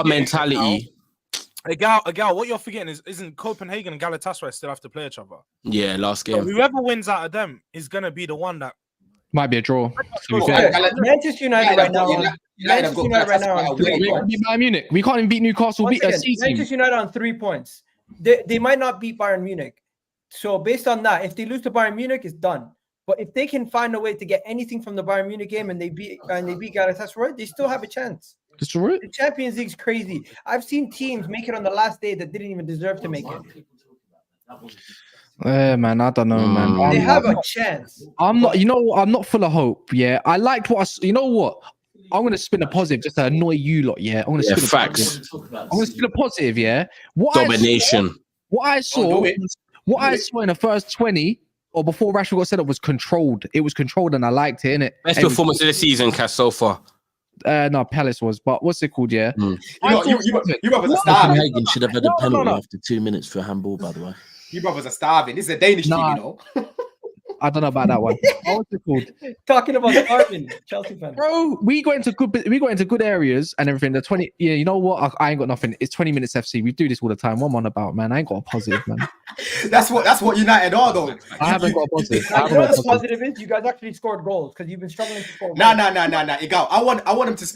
mentality. Gal, what you're forgetting isn't Copenhagen and Galatasaray still have to play each other? Yeah, last game. So whoever wins out of them is gonna be the one that might be a draw. Manchester United right now. Manchester United right now on 3 points. Bayern Munich. We can't even beat Newcastle. Manchester United on 3 points. They might not beat Bayern Munich. So based on that, if they lose to Bayern Munich, it's done. But if they can find a way to get anything from the Bayern Munich game and they beat Galatasaray, they still have a chance. That's right. The Champions League's crazy. I've seen teams make it on the last day that didn't even deserve to make it. Yeah, man, I don't know, man. They have a chance. I'm not full of hope. Yeah, I liked you know what? I'm gonna spin a positive just to annoy you lot. Yeah, I'm gonna spin a facts. I'm gonna spin a positive. Yeah, Domination. What I saw in the first 20 or before Rashford got set up was controlled. It was controlled, and I liked it. Innit? Best performance of the season, Cass, so far. No, Palace was, but what's it called? Yeah, you brothers are starving. Copenhagen should have had a penalty after 2 minutes for a handball, by the way. You brothers are starving. This is a Danish team, you know. I don't know about that one. What's it called? Talking about Arvin, Chelsea fan. Bro, we got into good areas and everything. The 20, yeah, you know what? I ain't got nothing. It's 20 minutes FC. We do this all the time. What I'm on about, man. I ain't got a positive, man. That's what United are, though. I haven't got a positive. You know what the positive is? You guys actually scored goals because you've been struggling to score goals. Nah. Igal, I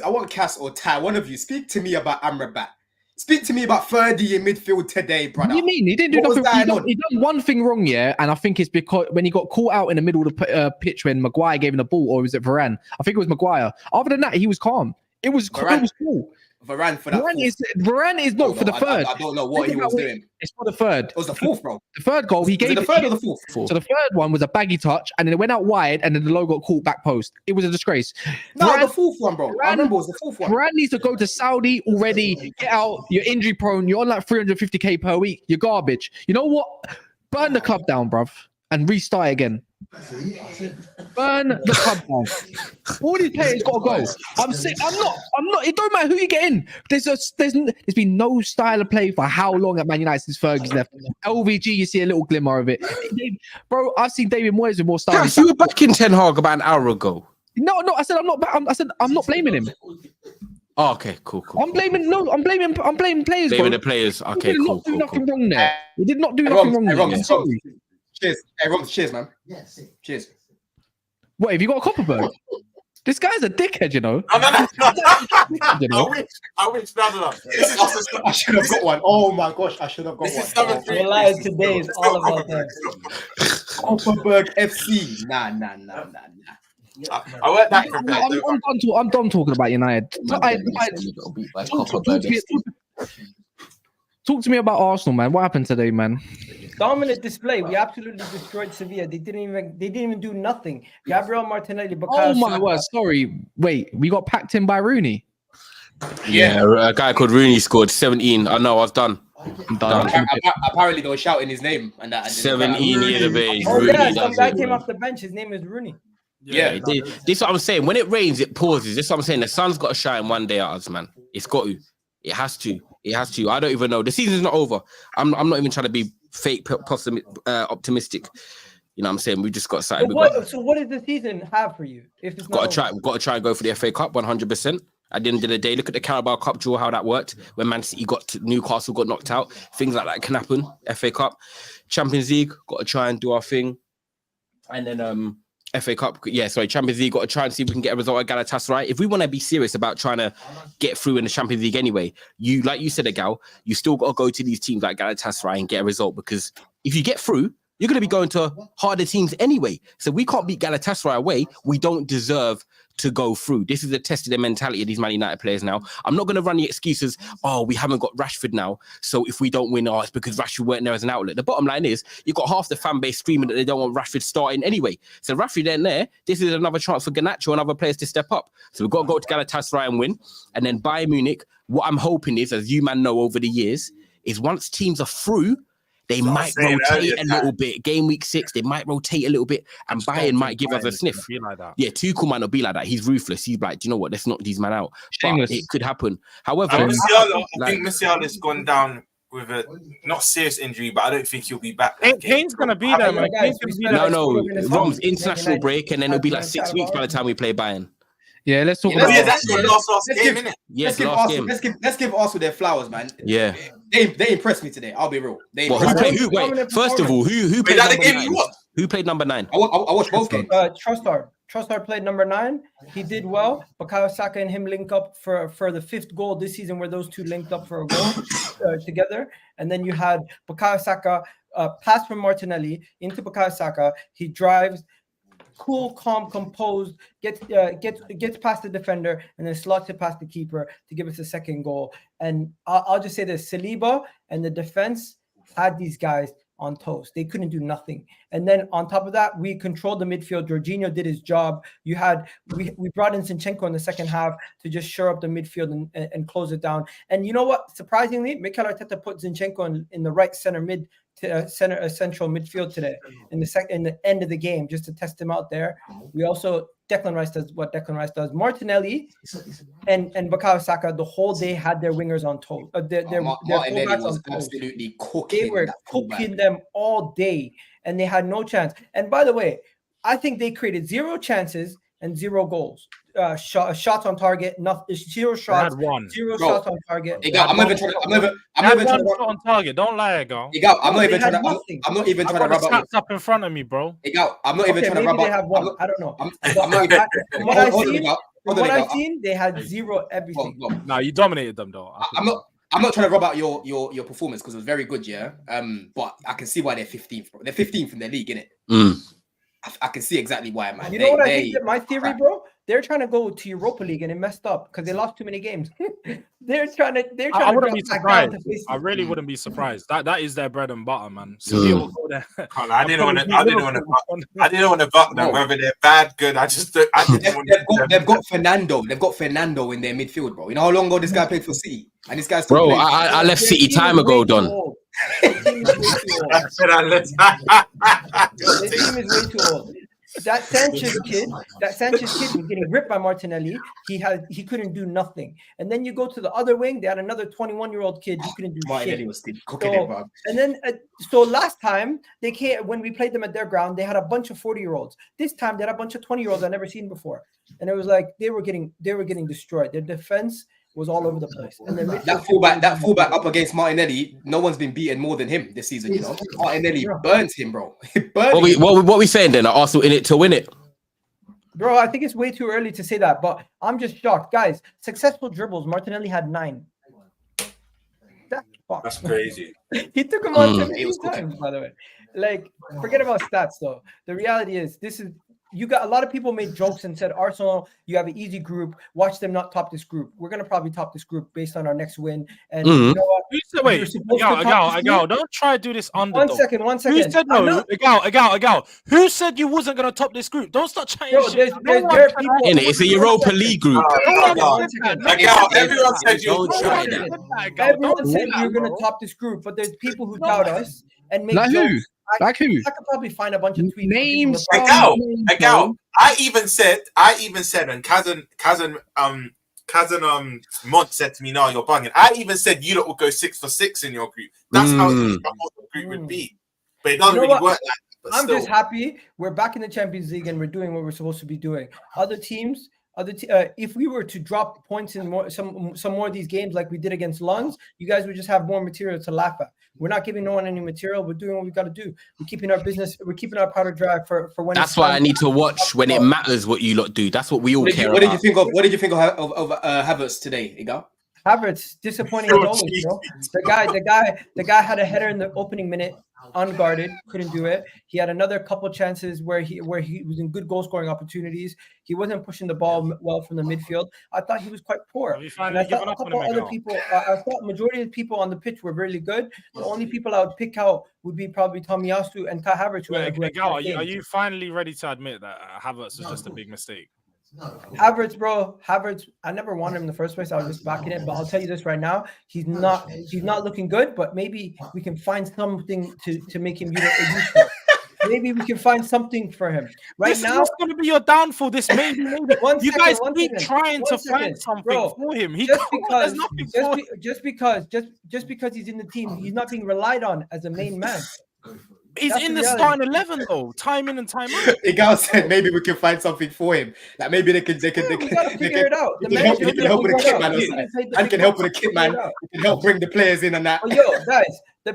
want Cass or Ty, one of you, speak to me about Amrabat. Speak to me about Ferdy in midfield today, brother. What do you mean? He didn't do nothing. He done one thing wrong, yeah, and I think it's because when he got caught out in the middle of the pitch when Maguire gave him the ball, or was it Varane? I think it was Maguire. Other than that, he was calm. It was cool. Varane for that. Varane is not for the third. I don't know what he was doing. It's for the third. It was the fourth, bro. The third goal he gave. The third or the fourth? So the third one was a baggy touch, and then it went out wide, and then the logo got caught back post. It was a disgrace. No, the fourth one, bro. I remember it was the fourth one. Varane needs to go to Saudi already. Get out. You're injury prone. You're on like 350k per week. You're garbage. You know what? Burn the club down, bruv, and restart again. Burn the club down. All these players got to go. I'm sick. I'm not. It don't matter who you get in. There's been no style of play for how long at Man United since Fergie's left. LVG, you see a little glimmer of it, bro. I've seen David Moyes with more style. Yes, you were back in Ten Hag about an hour ago. No. I said I'm not. I said I'm not blaming him. Oh, okay, cool. I'm blaming players. Blaming bro. the players. Okay, We did cool. not do nothing wrong there. We did not do nothing wrong there. Sorry. Cheers. Hey, Roms, cheers, man. Cheers. What, have you got a Copperberg? This guy's a dickhead, you know. No. I wish. No. This is just I should have got one. Oh my gosh, I should have got one. Today is all about that. Copperberg FC. Nah. I weren't that prepared. I'm done talking about United. Talk to me about Arsenal, man. What happened today, man? Dominant display. We absolutely destroyed Sevilla. They didn't even do nothing. Gabriel Martinelli. Oh my word! Sorry. Wait, we got packed in by Rooney. Yeah, a guy called Rooney scored 17. I know. I was done. I'm done. Apparently, they were shouting his name and that. 17 years of age. Oh Rooney yeah, some does guy it, came bro. off the bench. His name is Rooney. Yeah, this is what I'm saying. When it rains, it pauses. This is what I'm saying. The sun's got to shine one day at us, man. It's got to. It has to. It has to. I don't even know. The season's not over. I'm not even trying to be fake optimistic. You know what I'm saying? We just got started. So what does the season have for you? If it's not We've got to try and go for the FA Cup 100%. At the end of the day, look at the Carabao Cup draw, how that worked. When Man City Newcastle got knocked out. Things like that can happen. FA Cup. Champions League, got to try and do our thing. And then FA Cup, Champions League, got to try and see if we can get a result at Galatasaray. If we want to be serious about trying to get through in the Champions League anyway, like you said, Agal, you still got to go to these teams like Galatasaray and get a result, because if you get through, you're going to be going to harder teams anyway. So we can't beat Galatasaray away. We don't deserve to go through. This is a test of the mentality of these Man United players now. I'm not going to run the excuses, we haven't got Rashford now, so if we don't win, it's because Rashford weren't there as an outlet. The bottom line is, you've got half the fan base screaming that they don't want Rashford starting anyway. So Rashford ain't there. This is another chance for Garnacho and other players to step up. So we've got to go to Galatasaray and win. And then Bayern Munich, what I'm hoping is, as you man know over the years, is once teams are through, they might rotate a little bit. Game week 6, they might rotate a little bit, and Bayern might give us a sniff. Yeah, Tuchel might not be like that. He's ruthless. He's like, do you know what? Let's knock these men out. But it could happen. However, I think Musiala's gone down with a not serious injury, but I don't think he'll be back. Kane's gonna be there, man. No. Rom's international break, and then it'll be like 6 weeks by the time we play Bayern. Yeah, let's talk about that's the last game, innit? Yes, let's give Arsenal their flowers, man. Yeah. They impressed me today. I'll be real. First of all, who played number 9? Who played number 9? I watched both games. Trossard played number 9. He did well. Bukayo Saka and him link up for the 5th goal this season, where those two linked up for a goal together. And then you had Bukayo Saka pass from Martinelli into Bukayo Saka. He drives, cool, calm, composed, gets past the defender, and then slots it past the keeper to give us a 2nd goal. And I'll just say this: Saliba and the defense had these guys on toast. They couldn't do nothing. And then on top of that, we controlled the midfield. Jorginho did his job. We brought in Zinchenko in the second half to just shore up the midfield and close it down. And you know what? Surprisingly, Mikel Arteta put Zinchenko in the right central midfield today in the end of the game, just to test him out there. We also, Declan Rice does what Declan Rice does. Martinelli and Bukayo Saka the whole day had their wingers on toast. Their fullbacks was on toast. Absolutely cooking. They were cooking them all day, and they had no chance. And by the way, I think they created 0 chances and 0 goals. Shots on target, 0 shots. 0 shots on target. I'm not even trying to on target. Don't lie, girl. I'm not even trying to rub out. Up in front of me, bro. I'm not even trying to rub out. They have 1. I don't know. From what I've seen, they had 0 everything. No, you dominated them though. I'm not trying to rub out your performance, because it was very good, yeah. But I can see why they're 15th, bro. They're 15th in their league, innit? I can see exactly why, man. You know what I think? My theory, bro. They're trying to go to Europa League and it messed up because they lost too many games. they're trying I to wouldn't be drop back down surprised. to face I really wouldn't be surprised. That is their bread and butter, man. Sevilla will go there. I didn't want to buck them. Whether they're bad, good. I didn't want They've got Fernando. They've got Fernando in their midfield, bro. You know how long ago this guy played for City, and this guy's still Bro, playing. I left City time ago, Don. Their team is way too old. Their team is way too old. That Sanchez kid was getting ripped by Martinelli. He couldn't do nothing. And then you go to the other wing, they had another 21-year-old kid who couldn't do Martinelli shit. was still cooking it, bro. And then so last time they came when we played them at their ground, they had a bunch of 40-year-olds. This time they had a bunch of 20-year-olds I've never seen before. And it was like they were getting destroyed. Their defense was all over the place. And then that fullback up against Martinelli, no one's been beaten more than him this season. You know, Martinelli burns him, bro. What we saying then? Are Arsenal in it to win it? Bro, I think it's way too early to say that, but I'm just shocked, guys. Successful dribbles. Martinelli had 9. That's crazy. He took him on 17 times, by the way. Like, forget about stats though. The reality is, you got a lot of people made jokes and said, Arsenal, you have an easy group. Watch them not top this group. We're gonna probably top this group based on our next win. And you know what? Wait, don't try to do this under. One second. Who said no? Agal. Who said you wasn't gonna top this group? Don't start trying. There are people in it. It's a Europa League group. Everyone said you don't try that. Everyone said you're gonna top this group, but there's people who doubt us and make Like jokes. who? Like who? I could probably find a bunch of tweets. Names. Agal. I even said, and Kazan Mont said to me, "No, you're bunging." I even said you lot will go 6 for 6 in your group. That's how easy I thought the group would be. But it doesn't really work like that. But I'm just happy we're back in the Champions League and we're doing what we're supposed to be doing. Other teams, if we were to drop points in some more of these games like we did against Lungs, you guys would just have more material to laugh at. We're not giving no one any material. We're doing what we got to do. We're keeping our business. We're keeping our powder dry for when. That's why I need to watch when it matters what you lot do. That's what we all care about. What did you think of Havertz today, Igal? Havertz, disappointing as always, bro. The guy had a header in the opening minute, unguarded, couldn't do it. He had another couple chances where he was in good goal scoring opportunities. He wasn't pushing the ball well from the midfield. I thought he was quite poor. And I thought a couple other people. I thought majority of the people on the pitch were really good. The only people I would pick out would be probably Tomiyasu and Kai Havertz. Are you finally ready to admit that Havertz was just a big mistake? Havertz, bro. Havertz, I never wanted him in the first place. I was just backing it, but I'll tell you this right now: he's not looking good. But maybe we can find something to make him useful. Maybe we can find something for him. This now, is going to be your downfall. This maybe. You guys keep trying to find something for him. Just because he's in the team, he's not being relied on as a main man. He's in the starting 11 though, time in and time out. Igal said maybe we can find something for him. Like maybe they can figure it out. He can help with the kit man. And can help with the kit man. He can help bring the players in and that. Yo, guys, the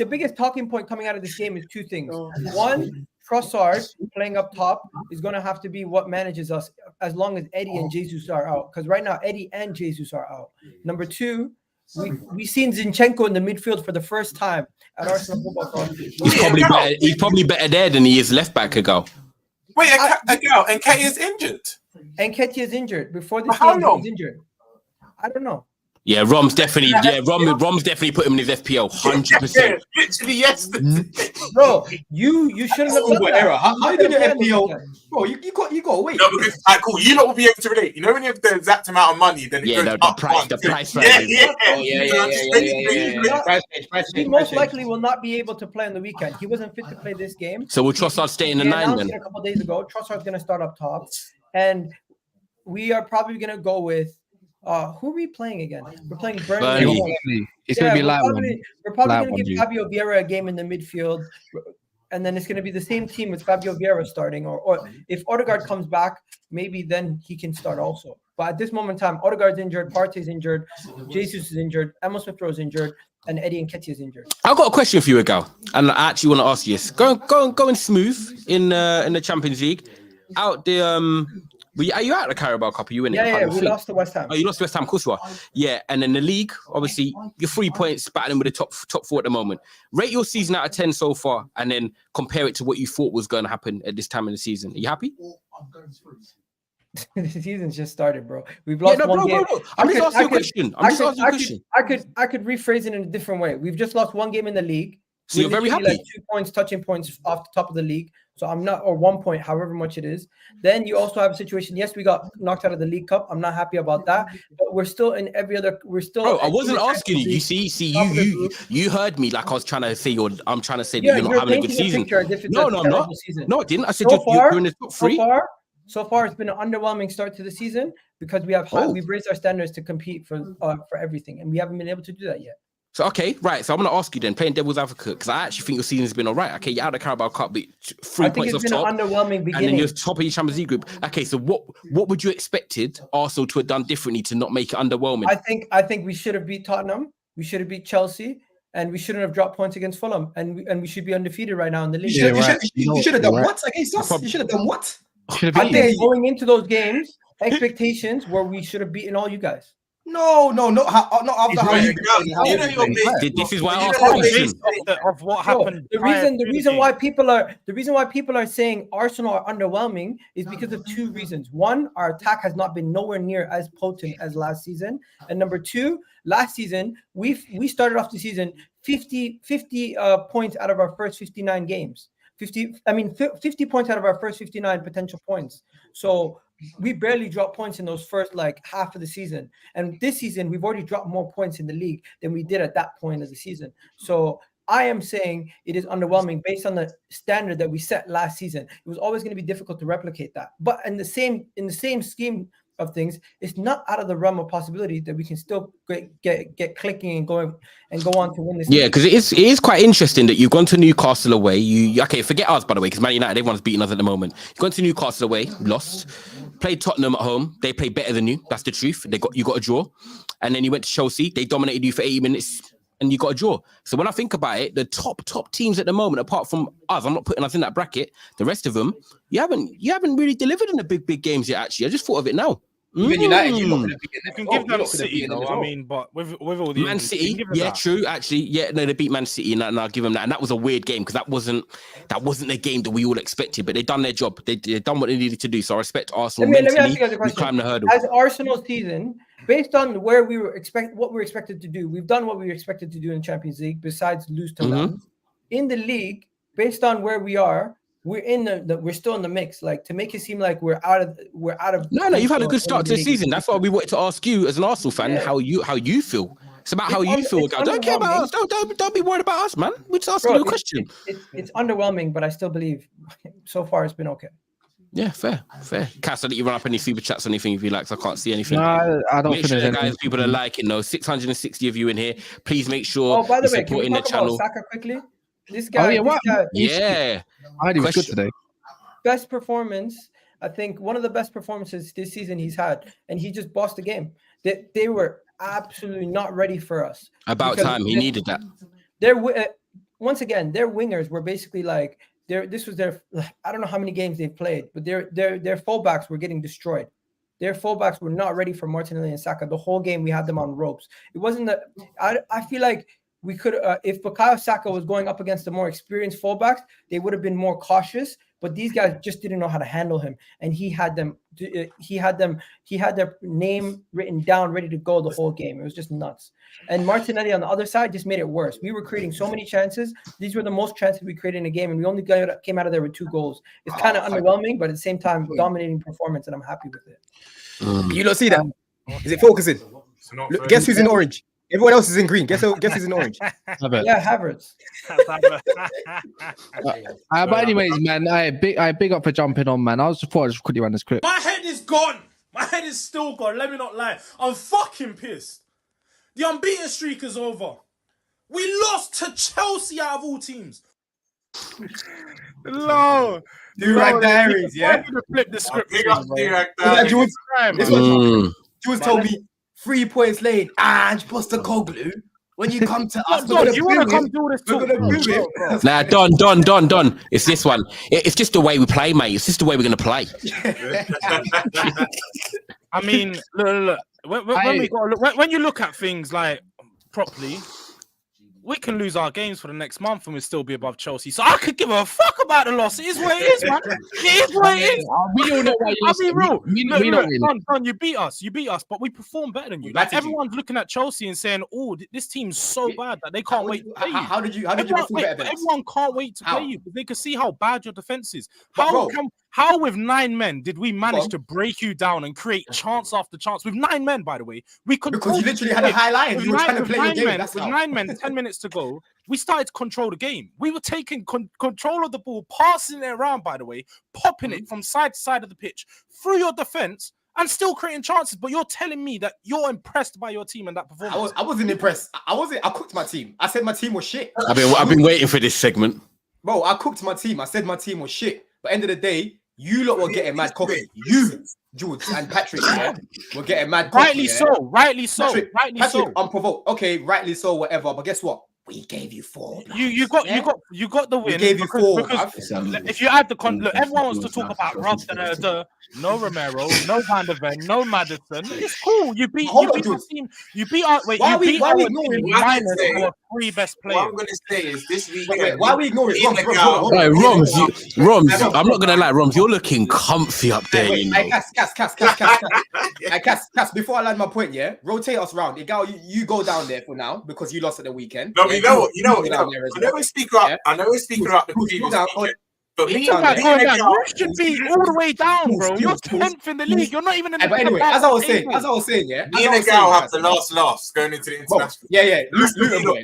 biggest talking point coming out of this game is 2 things. One, Trossard playing up top is going to have to be what manages us as long as Eddie and Jesus are out. Because right now Eddie and Jesus are out. Number 2. We've seen Zinchenko in the midfield for the first time at Arsenal Football Club. He's probably better there than he is left back ago. Wait, and Nketiah is injured. Nketiah is injured. Before this game, he was injured. I don't know. Yeah, Rom's definitely put him in his FPL 100%. Literally yesterday. Bro, you shouldn't have done that. How you doing your FPL? Bro, you got to wait. No, because cool. You lot will be able to relate. You know when you have the exact amount of money, then it goes up the price. He most likely will not be able to play on the weekend. He wasn't fit to play this game. So will Trossard stay in the 9 then? A couple days ago, Trossard's going to start up top, and we are probably going to go with. Who are we playing again? We're playing Burnley. It's going to be light one. We're probably going to give Fabio Vieira a game in the midfield, and then it's going to be the same team with Fabio Vieira starting. Or if Odegaard comes back, maybe then he can start also. But at this moment in time, Odegaard's injured, Partey's injured, Jesus is injured, Emil Smith-Rowe is injured, and Eddie Nketiah is injured. I've got a question for you, Agal, and I actually want to ask you this. Going smooth in the Champions League. Out the are you out of the Carabao Cup? Are you in it? Yeah, we lost to West Ham. Oh, you lost to West Ham, of course you are. Yeah, and then the league, obviously, you're 3 points battling with the top 4 at the moment. Rate your season out of 10 so far, and then compare it to what you thought was going to happen at this time in the season. Are you happy? The season's just started, bro. We've lost no, one bro, game. bro. I'm just asking you a question. I'm just asking you a question. I could rephrase it in a different way. We've just lost one game in the league. So you're very happy. Like 2 points, touching points off the top of the league. So I'm not, or 1 point, however much it is. Then you also have a situation. Yes, we got knocked out of the League Cup. I'm not happy about that. But we're still in every other. We're still. Bro, I wasn't asking you. You see, you heard me like I was trying to say I'm trying to say that you're not having a good season. No, I'm not. No, I didn't. I said you're in the top 3. So far, it's been an underwhelming start to the season because we've raised our standards to compete for everything, and we haven't been able to do that yet. So, okay, right. So I'm going to ask you then, playing devil's advocate, because I actually think your season's been all right. Okay, you're out of the Carabao Cup, but 3 points off top. I think it's been an underwhelming beginning. And then you're top of your Champions League group. Okay, so what would you expected Arsenal to have done differently to not make it underwhelming? I think we should have beat Tottenham. We should have beat Chelsea. And we shouldn't have dropped points against Fulham. And we should be undefeated right now in the league. You should have done what against us? You should have done what? I think going into those games, expectations were we should have beaten all you guys. No, not after how you. This is why I asked the question of what happened. The reason why people are saying Arsenal are underwhelming is because of 2 reasons. One, our attack has not been nowhere near as potent as last season, and number 2, last season we started off the season 50 points out of our first 59 games. 50 points out of our first 59 potential points. So we barely dropped points in those first half of the season. And this season, we've already dropped more points in the league than we did at that point of the season. So I am saying it is underwhelming based on the standard that we set last season. It was always going to be difficult to replicate that. But in the same scheme of things, it's not out of the realm of possibility that we can still get clicking and go on to win this. Yeah, because it is quite interesting that you've gone to Newcastle away. Okay, forget us by the way, because Man United, everyone's beating us at the moment. You've gone to Newcastle away, lost. Played Tottenham at home. They played better than you. That's the truth. You got a draw, and then you went to Chelsea. They dominated you for 80 minutes, and you got a draw. So when I think about it, the top teams at the moment, apart from us, I'm not putting us in that bracket. The rest of them, you haven't really delivered in the big games yet. Actually, I just thought of it now. Even United, you're not going to be in. You can give them City, though. I mean, but with all the Man City, yeah, true. Actually, yeah, no, they beat Man City, and I'll give them that. And that was a weird game because that wasn't the game that we all expected. But they done their job. They done what they needed to do. So I respect Arsenal. Let me ask you guys a question. Climbed the hurdle. As Arsenal season, based on where we were what we were expected to do, we've done what we were expected to do in Champions League. Besides lose to Lens. In the league, based on where we are. We're still in the mix. Like to make it seem like we're out of. No, you've had a good start to the season. That's why we wanted to ask you as an Arsenal fan how you feel. It's about how you feel. Don't care about us. Don't be worried about us, man. We're just asking you a question. It's underwhelming, but I still believe so far it's been okay. Yeah, fair. Cass, I let you run up any super chats or anything if you like. So I can't see anything. No, I don't think there's guys, people are liking those 660 of you in here. Please make sure. Oh, by the way, can we in the talk channel. about Saka quickly? This guy, yeah. I heard he was good today. Best performance, I think one of the best performances this season he's had, and he just bossed the game. They were absolutely not ready for us. About time, he needed that. Once again, their wingers were basically like this was their. I don't know how many games they've played, but their fullbacks were getting destroyed. Their fullbacks were not ready for Martinelli and Saka. The whole game we had them on ropes. It wasn't that. I feel like. We could, if Bukayo Saka was going up against the more experienced fullbacks, they would have been more cautious. But these guys just didn't know how to handle him, and he had them. He had their name written down, ready to go the whole game. It was just nuts. And Martinelli on the other side just made it worse. We were creating so many chances. These were the most chances we created in a game, and we only came out of there with 2 goals. It's kind of underwhelming, but at the same time, dominating performance, and I'm happy with it. You don't see that? Is it focusing? Look, guess who's in orange? Everyone else is in green. Guess who's in orange? Yeah, Havertz. But anyways, man, I big up for jumping on, man. I just thought I'd just quickly run this clip. My head is gone. My head is still gone. Let me not lie. I'm fucking pissed. The unbeaten streak is over. We lost to Chelsea out of all teams. No. Do-rag diaries, yeah? Flip the script. Jordz told me 3 points late, and Postecoglou. When you come to us, Don, you want to come do this talk? Nah, Don. It's this one. It's just the way we play, mate. It's just the way we're gonna play. I mean, look. When you look at things like properly, we can lose our games for the next month and we'll still be above Chelsea. So I could give a fuck about the loss. It is what it is, man. It is what it is. We all know why you I'll be real. lost. Son, you beat us, but we perform better than you. Like everyone's looking at Chelsea and saying, "Oh, this team's so bad that they can't wait to play you." How did you perform better than us? Everyone can't wait to play you because they can see how bad your defense is. How with 9 men did we manage to break you down and create chance after chance with 9 men? By the way, we could because you literally had a high line. You were trying to play your game. With 9 men, 10 minutes to go, we started to control the game. We were taking control of the ball, passing it around. By the way, popping it from side to side of the pitch through your defense. And still creating chances, but you're telling me that you're impressed by your team and that performance. I wasn't impressed. I cooked my team. I said my team was shit. I've been waiting for this segment. Bro, I cooked my team. I said my team was shit. But end of the day, you lot were getting mad coffee. You, Jordz and Patrick, were getting mad coffee. Rightly so. Patrick, unprovoked. Okay, rightly so, whatever. But guess what? We gave you 4. You got the win. We gave you 4. Because if you add the look, everyone wants to talk about Rob, no Romero, no Van der Ven, no Madison. It's cool. You beat our team. You beat our minus our 3 best players. What I'm gonna say is this weekend. Why are we ignoring Roms, I'm not gonna lie, Roms, you're looking comfy up there. Cass, before I land my point, rotate us round. You go down there for now because you lost at the weekend. No, you know what? I know we speak about the previous weekend. But you should be all the way down, bro. You're 10th in the league. You're not even in the But anyway, as I was saying, me and the gal have the last laughs going into the international. Luton boy.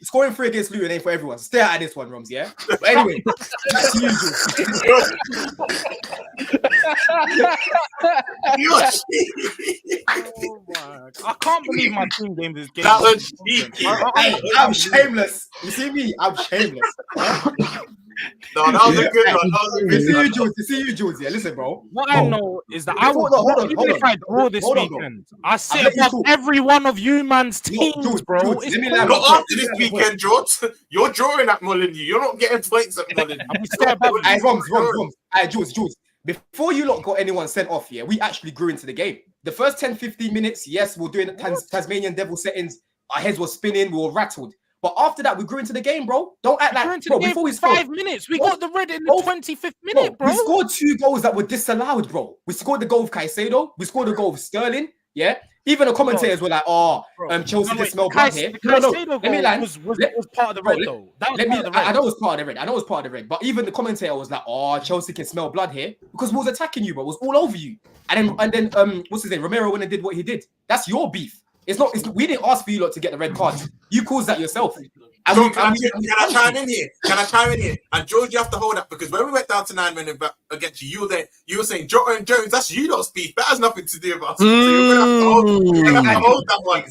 Scoring 3 against Luton ain't for everyone. Stay out of this one, Roms, yeah? But anyway, I can't believe my team game this game. I'm shameless. You see me? I'm shameless. No, that was a good one. You see you, Jordz. Yeah, listen, bro. What I know is that if I draw this weekend, I sit above every one of you man's teams, bro. Not after this weekend, Jordz. You're drawing at Molineux. You're not getting points at Molineux. Roms. Jordz. Before you lot got anyone sent off, we actually grew into the game. The first 10-15 minutes, yes, we're doing Tasmanian devil settings. Our heads were spinning. We were rattled. But after that, we grew into the game, bro. Don't act like, bro, before we scored 5 minutes, we got the red in the 25th minute, bro. We scored 2 goals that were disallowed, bro. We scored the goal of Caicedo. We scored the goal of Sterling. Yeah. Even the commentators were like, Chelsea just smell blood here. No. Let me land. Was part of the red, though. I know it was part of the red. But even the commentator was like, Chelsea can smell blood here because we was attacking you, bro. It was all over you. And then what's his name? Romero went and did what he did. That's your beef. We didn't ask for you lot to get the red cards. You caused that yourself. Can I chime in here? And George, you have to hold up because when we went down to 9 men against you, you were saying Jota and Jones. That's you lot's beef. That has nothing to do with us. So you're gonna have to hold that one.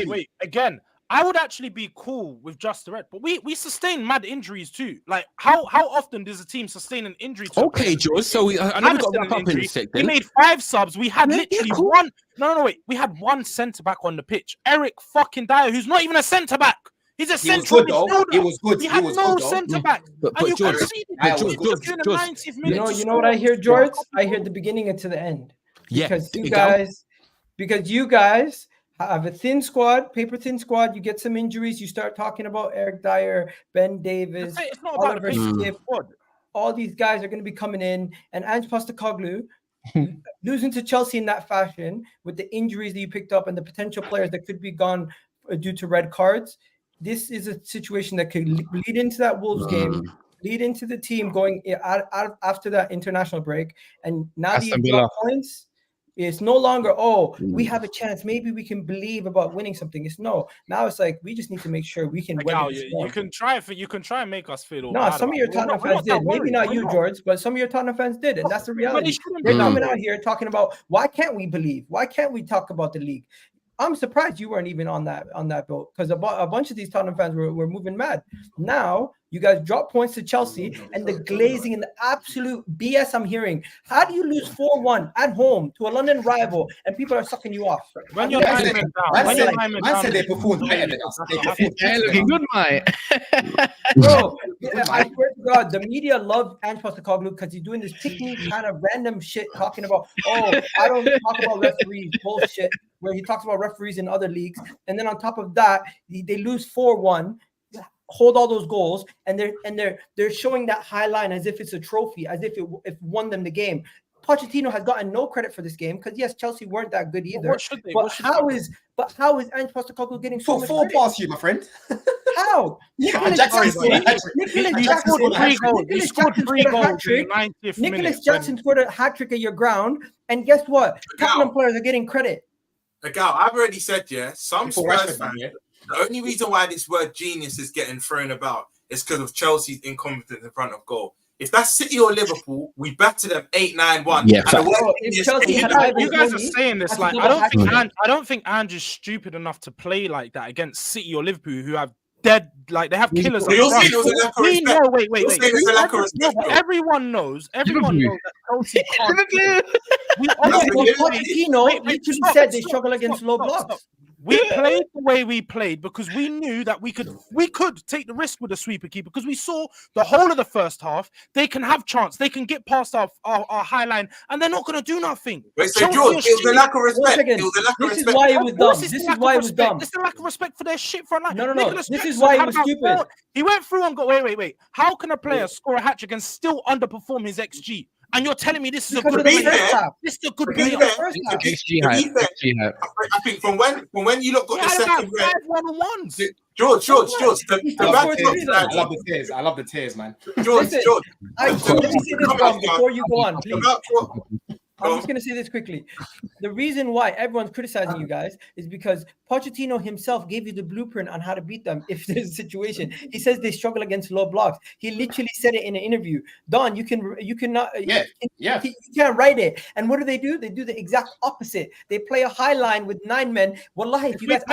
Wait. Again, I would actually be cool with just the red, but we sustain mad injuries too. Like how often does a team sustain an injury? Okay, George. So I know we got to wrap up in a second. We made 5 subs. We had literally one. Wait. We had 1 centre back on the pitch. Eric fucking Dyer, who's not even a centre back. He's a central midfielder. He was good. We had no centre back. But George, you know what I hear, Jordz? I hear the beginning and to the end. Because you guys have a thin squad, paper thin squad. You get some injuries. You start talking about Eric Dyer, Ben Davis, it's not about Oliver Skip. All these guys are going to be coming in, and Ange Postecoglou losing to Chelsea in that fashion with the injuries that you picked up and the potential players that could be gone due to red cards. This is a situation that could lead into that Wolves game, lead into the team going out after that international break, and now the points. It's no longer, we have a chance. Maybe we can believe about winning something. Now it's like we just need to make sure we can win. You can try and make us feel. No, some of your Tottenham fans did. Maybe not you, Jordz, but some of your Tottenham fans did, and that's the reality. They're coming out here talking about why can't we believe? Why can't we talk about the league? I'm surprised you weren't even on that boat because a bunch of these Tottenham fans were moving mad. Now you guys drop points to Chelsea and the glazing and the absolute BS I'm hearing. How do you lose 4-1 at home to a London rival and people are sucking you off? When you're said they performed better than us. They're looking good, mate. Bro, I swear to God, the media love Ange Postecoglou because he's doing this picky kind of random shit talking about, I don't talk about referees, bullshit. where he talks about referees in other leagues, and then on top of that, they lose 4-1, hold all those goals, and they're showing that high line as if it's a trophy, as if it won them the game. Pochettino has gotten no credit for this game because yes, Chelsea weren't that good either. What should they? But how is Ange Postecoglou getting so much credit? past you, my friend. How? Nicholas Jackson scored three goals in the 90th minute. Nicholas Jackson scored a hat trick at your ground, and guess what? Tottenham players are getting credit. Gal, I've already said, some Spurs fans. The only reason why this word genius is getting thrown about is because of Chelsea's incompetence in front of goal. If that's City or Liverpool, we batter them 8-9-1. Yeah, you guys are saying this like I don't think Ange is stupid enough to play like that against City or Liverpool, who have dead, like they have killers. Wait. Everyone knows that Chelsea can't. Pochettino literally said they struggle against low blocks. We played the way we played because we knew that we could take the risk with the sweeper key because we saw the whole of the first half. They can have chance. They can get past our high line, and they're not going to do nothing. Wait, so Jordz, it was a lack of respect. This is why it was dumb. This is why it was dumb. It's a lack of respect for their shit front line. No. This is why it was stupid. He went through and got wait. How can a player score a hat trick and still underperform his XG? And you're telling me this is a good player? This is a good player. I think from when you look got the second red. 5-1-1s. George. I love the tears, man. George. Let me say this one before you go on, please. I'm just going to say this quickly. The reason why everyone's criticizing you guys is because Pochettino himself gave you the blueprint on how to beat them if there's a situation. He says they struggle against low blocks. He literally said it in an interview. Don, you cannot you can't write it. And what do? They do the exact opposite. They play a high line with 9 men. Wallahi, if you guys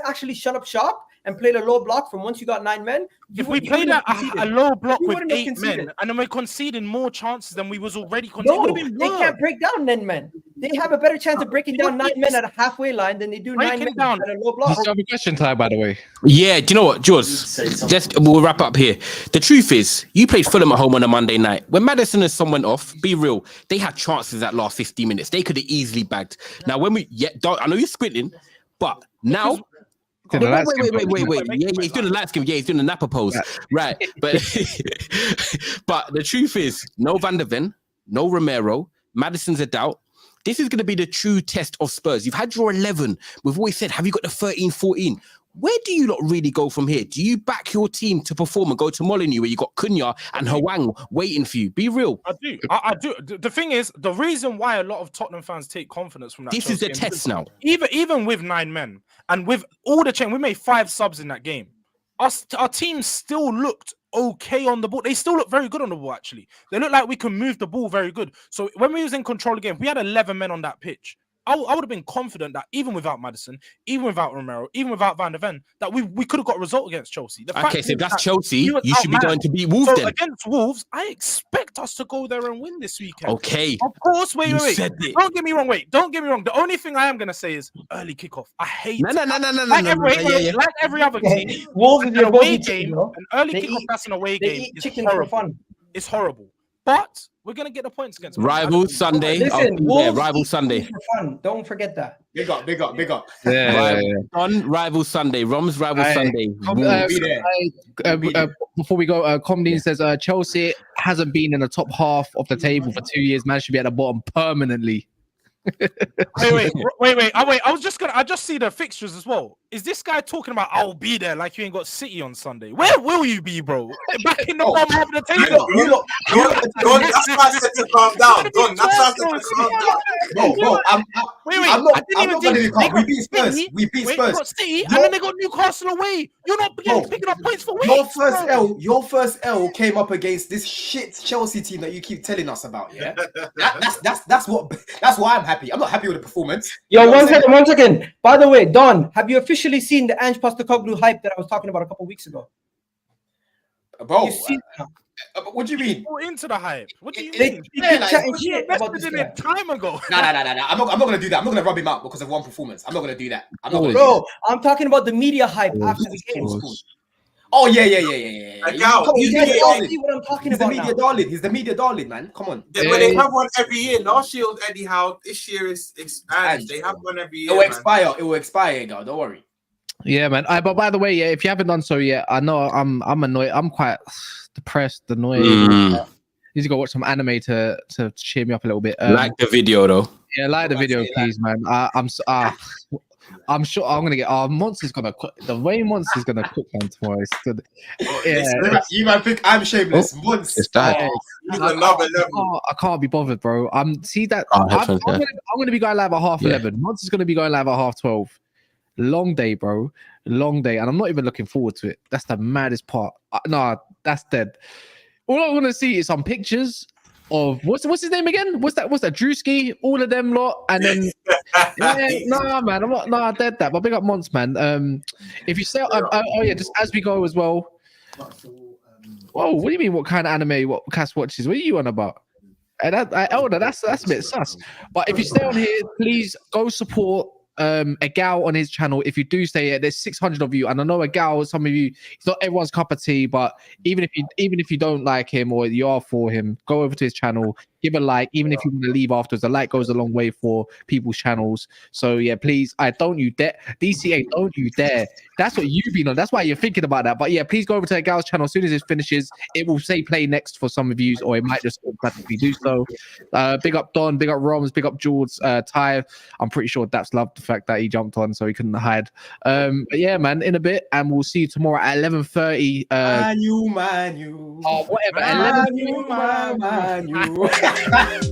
actually shut up shop and played a low block from once you got 9 men. If we played a low block with 8 men and then we're conceding more chances than we was already conceding, they can't break down 9 men. They have a better chance of breaking down 9 men at a halfway line than they do 9 men at a low block. I have a question, Ty, by the way. Yeah, do you know what, George? We'll wrap up here. The truth is, you played Fulham at home on a Monday night. When Maddison and Son went off, be real, they had chances that last 15 minutes. They could have easily bagged. Now, when I know you're squinting, but now. Wait. Yeah, he's doing the light skin. Yeah, he's doing the Napa pose. Right. But the truth is, no Van der Ven, no Romero, Maddison's a doubt. This is going to be the true test of Spurs. You've had your 11. We've always said, have you got the 13, 14? Where do you not really go from here? Do you back your team to perform and go to Molineux where you got Cunha and Hwang waiting for you? Be real. I do. The thing is, the reason why a lot of Tottenham fans take confidence from that. This is the test now. Even with 9 men and with all the change, we made 5 subs in that game. Our team still looked okay on the ball. They still look very good on the ball, actually. They look like we can move the ball very good. So when we was in control again, we had 11 men on that pitch. I would have been confident that even without Maddison, even without Romero, even without Van der Ven, that we could have got a result against Chelsea. Okay, so if that's Chelsea, you should be going to beat Wolves then. Against Wolves, I expect us to go there and win this weekend. Okay. Of course, wait. Don't get me wrong. The only thing I am going to say is early kickoff. I hate it. Like every other team. Wolves is your away game. An early kickoff that's an away game is horrible. It's horrible. But we're going to get the points against Rival Sunday. Listen, Rival Sunday. For fun. Don't forget that. Big up. On Rival Sunday. Rom's Rival Sunday. Before we go, Comdean says Chelsea hasn't been in the top half of the table for 2 years. Man should be at the bottom permanently. Wait. I just see the fixtures as well. Is this guy talking about I'll be there like you ain't got City on Sunday? Where will you be, bro? Back in the bottom half of the table. Don, that's why I said to calm down. Don, that's why I said to calm down. Bro, I'm not going to be calm. We beat Spurs. They got City, and then they got Newcastle away. You're not picking up points for weeks. Your first L came up against this shit Chelsea team that you keep telling us about. Yeah, that's why I'm happy. I'm not happy with the performance. Yo, one second. By the way, Don, have you officially seen the Ange Postecoglou hype that I was talking about a couple weeks ago? Bro, what do you mean? Into the hype. What do you mean? They invested in it time ago. No. I'm not going to do that. I'm not going to rub him out because of one performance. I'm not going to do that. I'm talking about the media hype after the game. Oh yeah. A gal, Come on, he's you the guys media all darling. see what I'm talking He's the about media now. darling. He's the media darling, man. Come on. But they have one every year. Last year was Eddie Howe. This year is Ange. They have one every It year, will man. expire. It will expire, girl. Don't worry. Yeah, man. But by the way, yeah, if you haven't done so yet, I know I'm annoyed. I'm quite depressed, annoyed. Need to go watch some anime to cheer me up a little bit. Like the video though. Yeah, like the video, please, man. I'm sure I'm gonna get. Monster's gonna cook. The way Monster's gonna cook them tomorrow is good. Yeah, You might think I'm shameless. Once. It's that. He's another level. I can't be bothered, bro. See that. Oh, I'm headphones, yeah. gonna be going live at half Yeah. 11. Monster's gonna be going live at half 12. Long day, bro. Long day, and I'm not even looking forward to it. That's the maddest part. Nah, that's dead. All I want to see is some pictures of what's his name again? What's that? Drewski? All of them lot, and then nah, man, I'm not. Nah, dead that. But big up Monts, man. If you say, oh yeah, just as we go as well. Whoa, what do you mean? What kind of anime? What KAS watches? What are you on about? And Elder, that's a bit sus. But if you stay on here, please go support a gal on his channel. If you do stay here, there's 600 of you, and I know a gal, some of you, it's not everyone's cup of tea, but even if you don't like him or you are for him, go over to his channel, give a like. Even if you want to leave afterwards, a like goes a long way for people's channels. So yeah, please, don't you dare, DCA, don't you dare. That's what you've been on. That's why you're thinking about that. But yeah, please go over to a gal's channel. As soon as it finishes, it will say play next for some of you, or it might just automatically do so. Big up Don, big up Roms, big up Jordz, Ty. I'm pretty sure Daps loved the fact that he jumped on, so he couldn't hide. But yeah, man, in a bit, and we'll see you tomorrow at 11:30. Man, you. Whatever. Man, you.